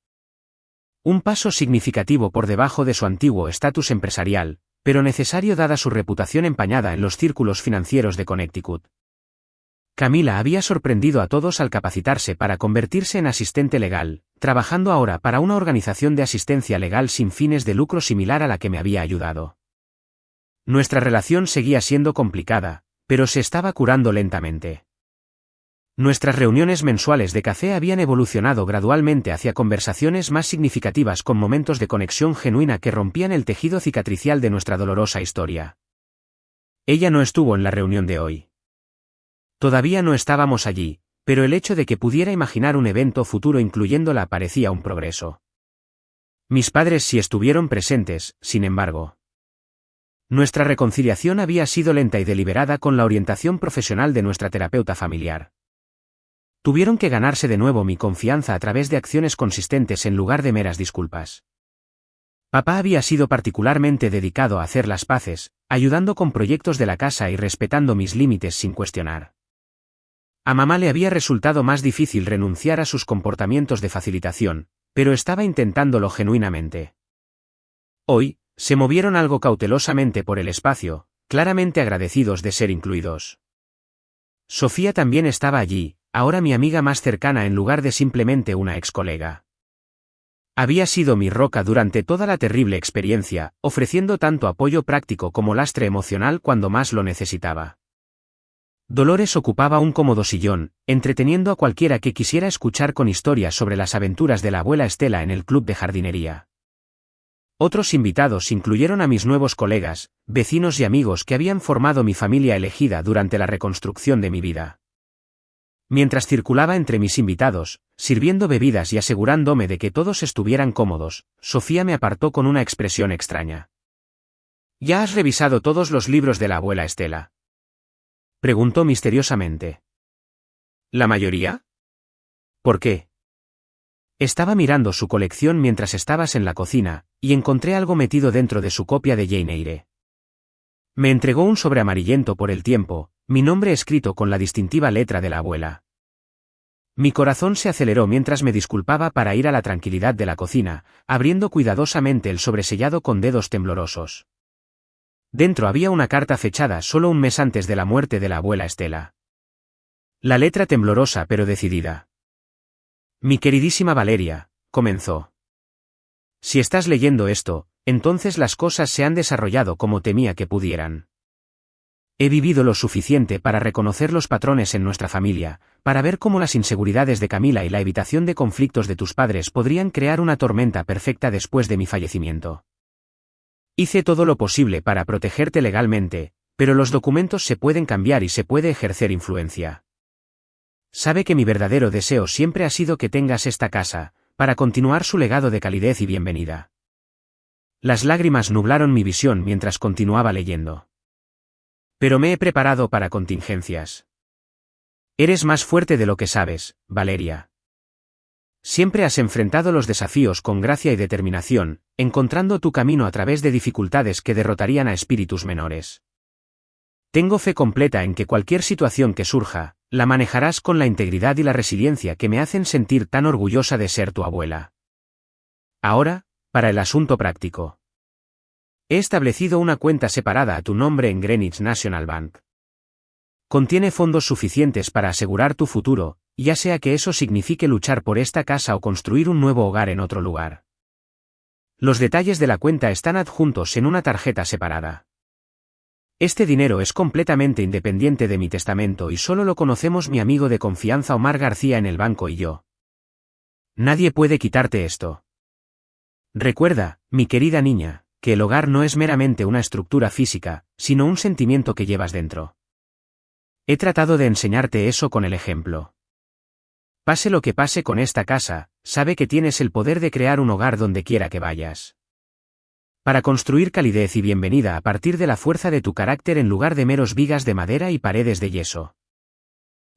Un paso significativo por debajo de su antiguo estatus empresarial, pero necesario dada su reputación empañada en los círculos financieros de Connecticut. Camila había sorprendido a todos al capacitarse para convertirse en asistente legal, trabajando ahora para una organización de asistencia legal sin fines de lucro similar a la que me había ayudado. Nuestra relación seguía siendo complicada, pero se estaba curando lentamente. Nuestras reuniones mensuales de café habían evolucionado gradualmente hacia conversaciones más significativas con momentos de conexión genuina que rompían el tejido cicatricial de nuestra dolorosa historia. Ella no estuvo en la reunión de hoy. Todavía no estábamos allí, pero el hecho de que pudiera imaginar un evento futuro incluyéndola parecía un progreso. Mis padres sí estuvieron presentes, sin embargo. Nuestra reconciliación había sido lenta y deliberada con la orientación profesional de nuestra terapeuta familiar. Tuvieron que ganarse de nuevo mi confianza a través de acciones consistentes en lugar de meras disculpas. Papá había sido particularmente dedicado a hacer las paces, ayudando con proyectos de la casa y respetando mis límites sin cuestionar. A mamá le había resultado más difícil renunciar a sus comportamientos de facilitación, pero estaba intentándolo genuinamente. Hoy, se movieron algo cautelosamente por el espacio, claramente agradecidos de ser incluidos. Sofía también estaba allí, ahora mi amiga más cercana en lugar de simplemente una ex colega. Había sido mi roca durante toda la terrible experiencia, ofreciendo tanto apoyo práctico como lastre emocional cuando más lo necesitaba. Dolores ocupaba un cómodo sillón, entreteniendo a cualquiera que quisiera escuchar con historias sobre las aventuras de la abuela Estela en el club de jardinería. Otros invitados incluyeron a mis nuevos colegas, vecinos y amigos que habían formado mi familia elegida durante la reconstrucción de mi vida. Mientras circulaba entre mis invitados, sirviendo bebidas y asegurándome de que todos estuvieran cómodos, Sofía me apartó con una expresión extraña. ¿Ya has revisado todos los libros de la abuela Estela?, preguntó misteriosamente. ¿La mayoría? ¿Por qué? Estaba mirando su colección mientras estabas en la cocina, y encontré algo metido dentro de su copia de Jane Eyre. Me entregó un sobre amarillento por el tiempo, mi nombre escrito con la distintiva letra de la abuela. Mi corazón se aceleró mientras me disculpaba para ir a la tranquilidad de la cocina, abriendo cuidadosamente el sobresellado con dedos temblorosos. Dentro había una carta fechada solo un mes antes de la muerte de la abuela Estela. La letra temblorosa pero decidida. Mi queridísima Valeria, comenzó. Si estás leyendo esto, entonces las cosas se han desarrollado como temía que pudieran. He vivido lo suficiente para reconocer los patrones en nuestra familia, para ver cómo las inseguridades de Camila y la evitación de conflictos de tus padres podrían crear una tormenta perfecta después de mi fallecimiento. Hice todo lo posible para protegerte legalmente, pero los documentos se pueden cambiar y se puede ejercer influencia. Sabe que mi verdadero deseo siempre ha sido que tengas esta casa, para continuar su legado de calidez y bienvenida. Las lágrimas nublaron mi visión mientras continuaba leyendo. Pero me he preparado para contingencias. Eres más fuerte de lo que sabes, Valeria. Siempre has enfrentado los desafíos con gracia y determinación, encontrando tu camino a través de dificultades que derrotarían a espíritus menores. Tengo fe completa en que cualquier situación que surja, la manejarás con la integridad y la resiliencia que me hacen sentir tan orgullosa de ser tu abuela. Ahora, para el asunto práctico. He establecido una cuenta separada a tu nombre en Greenwich National Bank. Contiene fondos suficientes para asegurar tu futuro, ya sea que eso signifique luchar por esta casa o construir un nuevo hogar en otro lugar. Los detalles de la cuenta están adjuntos en una tarjeta separada. Este dinero es completamente independiente de mi testamento y solo lo conocemos mi amigo de confianza Omar García en el banco y yo. Nadie puede quitarte esto. Recuerda, mi querida niña, que el hogar no es meramente una estructura física, sino un sentimiento que llevas dentro. He tratado de enseñarte eso con el ejemplo. Pase lo que pase con esta casa, sabe que tienes el poder de crear un hogar donde quiera que vayas. Para construir calidez y bienvenida a partir de la fuerza de tu carácter en lugar de meros vigas de madera y paredes de yeso.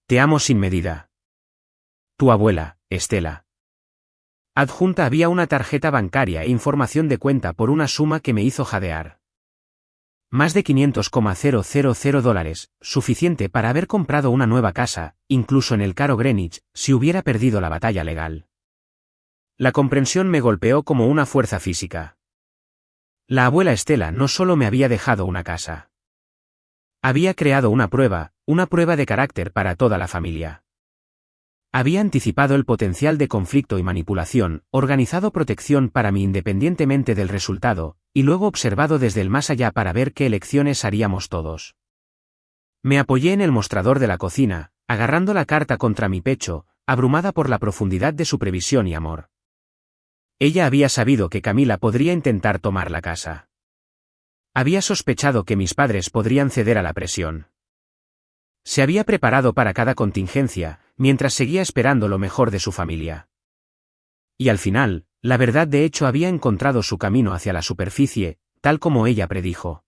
Te amo sin medida. Tu abuela, Estela. Adjunta había una tarjeta bancaria e información de cuenta por una suma que me hizo jadear. Más de $500,000, suficiente para haber comprado una nueva casa, incluso en el caro Greenwich, si hubiera perdido la batalla legal. La comprensión me golpeó como una fuerza física. La abuela Estela no solo me había dejado una casa. Había creado una prueba de carácter para toda la familia. Había anticipado el potencial de conflicto y manipulación, organizado protección para mí independientemente del resultado, y luego observado desde el más allá para ver qué elecciones haríamos todos. Me apoyé en el mostrador de la cocina, agarrando la carta contra mi pecho, abrumada por la profundidad de su previsión y amor. Ella había sabido que Camila podría intentar tomar la casa. Había sospechado que mis padres podrían ceder a la presión. Se había preparado para cada contingencia, mientras seguía esperando lo mejor de su familia. Y al final, la verdad de hecho había encontrado su camino hacia la superficie, tal como ella predijo.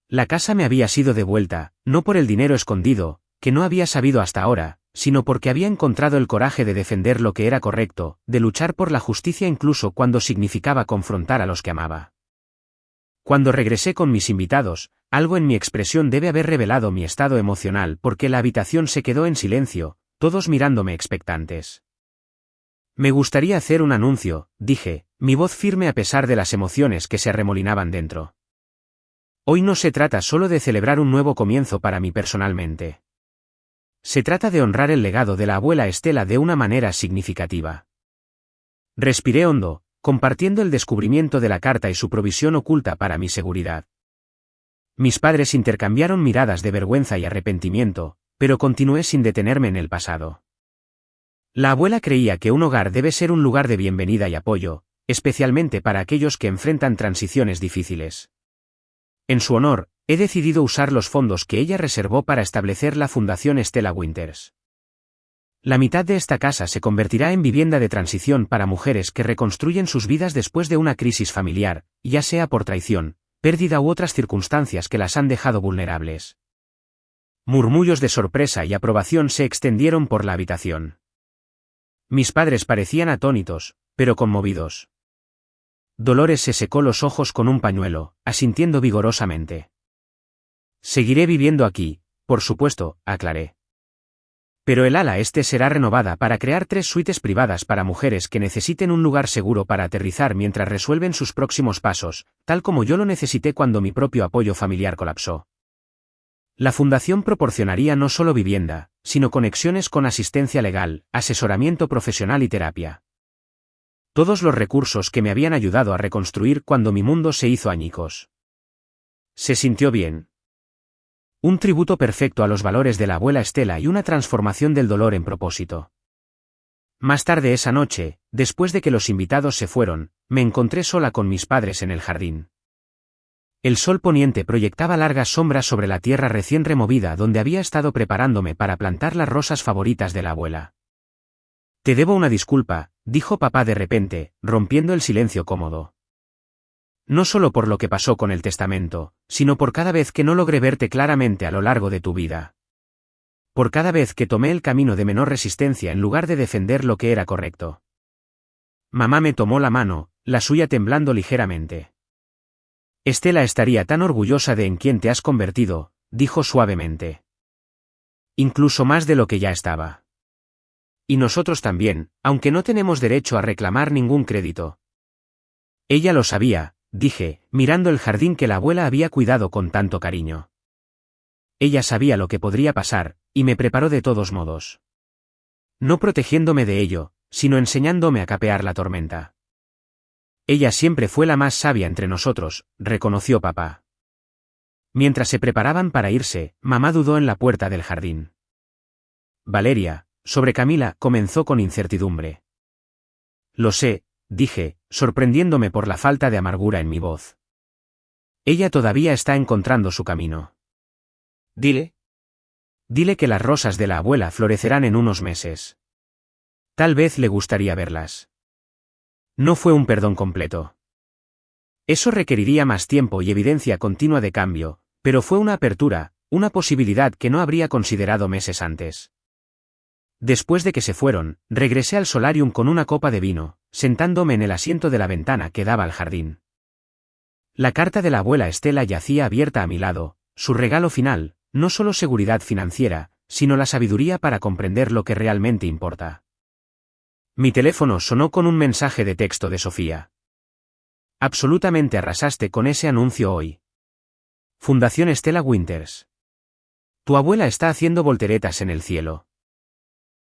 La casa me había sido devuelta, no por el dinero escondido, que no había sabido hasta ahora, sino porque había encontrado el coraje de defender lo que era correcto, de luchar por la justicia incluso cuando significaba confrontar a los que amaba. Cuando regresé con mis invitados, algo en mi expresión debe haber revelado mi estado emocional porque la habitación se quedó en silencio, todos mirándome expectantes. Me gustaría hacer un anuncio, dije, mi voz firme a pesar de las emociones que se arremolinaban dentro. Hoy no se trata solo de celebrar un nuevo comienzo para mí personalmente. Se trata de honrar el legado de la abuela Estela de una manera significativa. Respiré hondo, compartiendo el descubrimiento de la carta y su provisión oculta para mi seguridad. Mis padres intercambiaron miradas de vergüenza y arrepentimiento, pero continué sin detenerme en el pasado. La abuela creía que un hogar debe ser un lugar de bienvenida y apoyo, especialmente para aquellos que enfrentan transiciones difíciles. En su honor, he decidido usar los fondos que ella reservó para establecer la Fundación Estela Winters. La mitad de esta casa se convertirá en vivienda de transición para mujeres que reconstruyen sus vidas después de una crisis familiar, ya sea por traición, pérdida u otras circunstancias que las han dejado vulnerables. Murmullos de sorpresa y aprobación se extendieron por la habitación. Mis padres parecían atónitos, pero conmovidos. Dolores se secó los ojos con un pañuelo, asintiendo vigorosamente. Seguiré viviendo aquí, por supuesto, aclaré. Pero el ala este será renovada para crear 3 suites privadas para mujeres que necesiten un lugar seguro para aterrizar mientras resuelven sus próximos pasos, tal como yo lo necesité cuando mi propio apoyo familiar colapsó. La fundación proporcionaría no solo vivienda, sino conexiones con asistencia legal, asesoramiento profesional y terapia. Todos los recursos que me habían ayudado a reconstruir cuando mi mundo se hizo añicos. Se sintió bien. Un tributo perfecto a los valores de la abuela Estela y una transformación del dolor en propósito. Más tarde esa noche, después de que los invitados se fueron, me encontré sola con mis padres en el jardín. El sol poniente proyectaba largas sombras sobre la tierra recién removida donde había estado preparándome para plantar las rosas favoritas de la abuela. Te debo una disculpa, dijo papá de repente, rompiendo el silencio cómodo. No solo por lo que pasó con el testamento, sino por cada vez que no logré verte claramente a lo largo de tu vida. Por cada vez que tomé el camino de menor resistencia en lugar de defender lo que era correcto. Mamá me tomó la mano, la suya temblando ligeramente. Estela estaría tan orgullosa de en quien te has convertido, dijo suavemente. Incluso más de lo que ya estaba. Y nosotros también, aunque no tenemos derecho a reclamar ningún crédito. Ella lo sabía, dije, mirando el jardín que la abuela había cuidado con tanto cariño. ella sabía lo que podría pasar, y me preparó de todos modos. No protegiéndome de ello, sino enseñándome a capear la tormenta. Ella siempre fue la más sabia entre nosotros, reconoció papá. Mientras se preparaban para irse, mamá dudó en la puerta del jardín. Valeria, sobre Camila, comenzó con incertidumbre. Lo sé, dije, sorprendiéndome por la falta de amargura en mi voz. Ella todavía está encontrando su camino. Dile. Dile que las rosas de la abuela florecerán en unos meses. Tal vez le gustaría verlas. No fue un perdón completo. Eso requeriría más tiempo y evidencia continua de cambio, pero fue una apertura, una posibilidad que no habría considerado meses antes. Después de que se fueron, regresé al solarium con una copa de vino, sentándome en el asiento de la ventana que daba al jardín. La carta de la abuela Estela yacía abierta a mi lado, su regalo final, no solo seguridad financiera, sino la sabiduría para comprender lo que realmente importa. Mi teléfono sonó con un mensaje de texto de Sofía. Absolutamente arrasaste con ese anuncio hoy. Fundación Stella Winters. Tu abuela está haciendo volteretas en el cielo.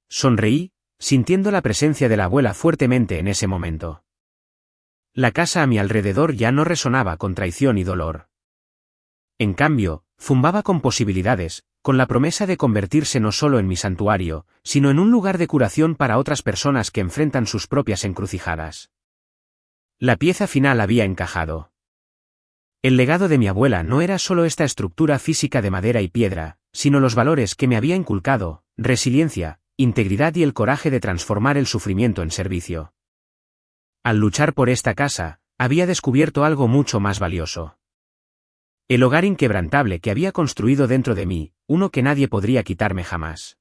Sonreí, sintiendo la presencia de la abuela fuertemente en ese momento. La casa a mi alrededor ya no resonaba con traición y dolor. En cambio, zumbaba con posibilidades, con la promesa de convertirse no solo en mi santuario, sino en un lugar de curación para otras personas que enfrentan sus propias encrucijadas. La pieza final había encajado. El legado de mi abuela no era solo esta estructura física de madera y piedra, sino los valores que me había inculcado, resiliencia, integridad y el coraje de transformar el sufrimiento en servicio. Al luchar por esta casa, había descubierto algo mucho más valioso. El hogar inquebrantable que había construido dentro de mí, uno que nadie podría quitarme jamás.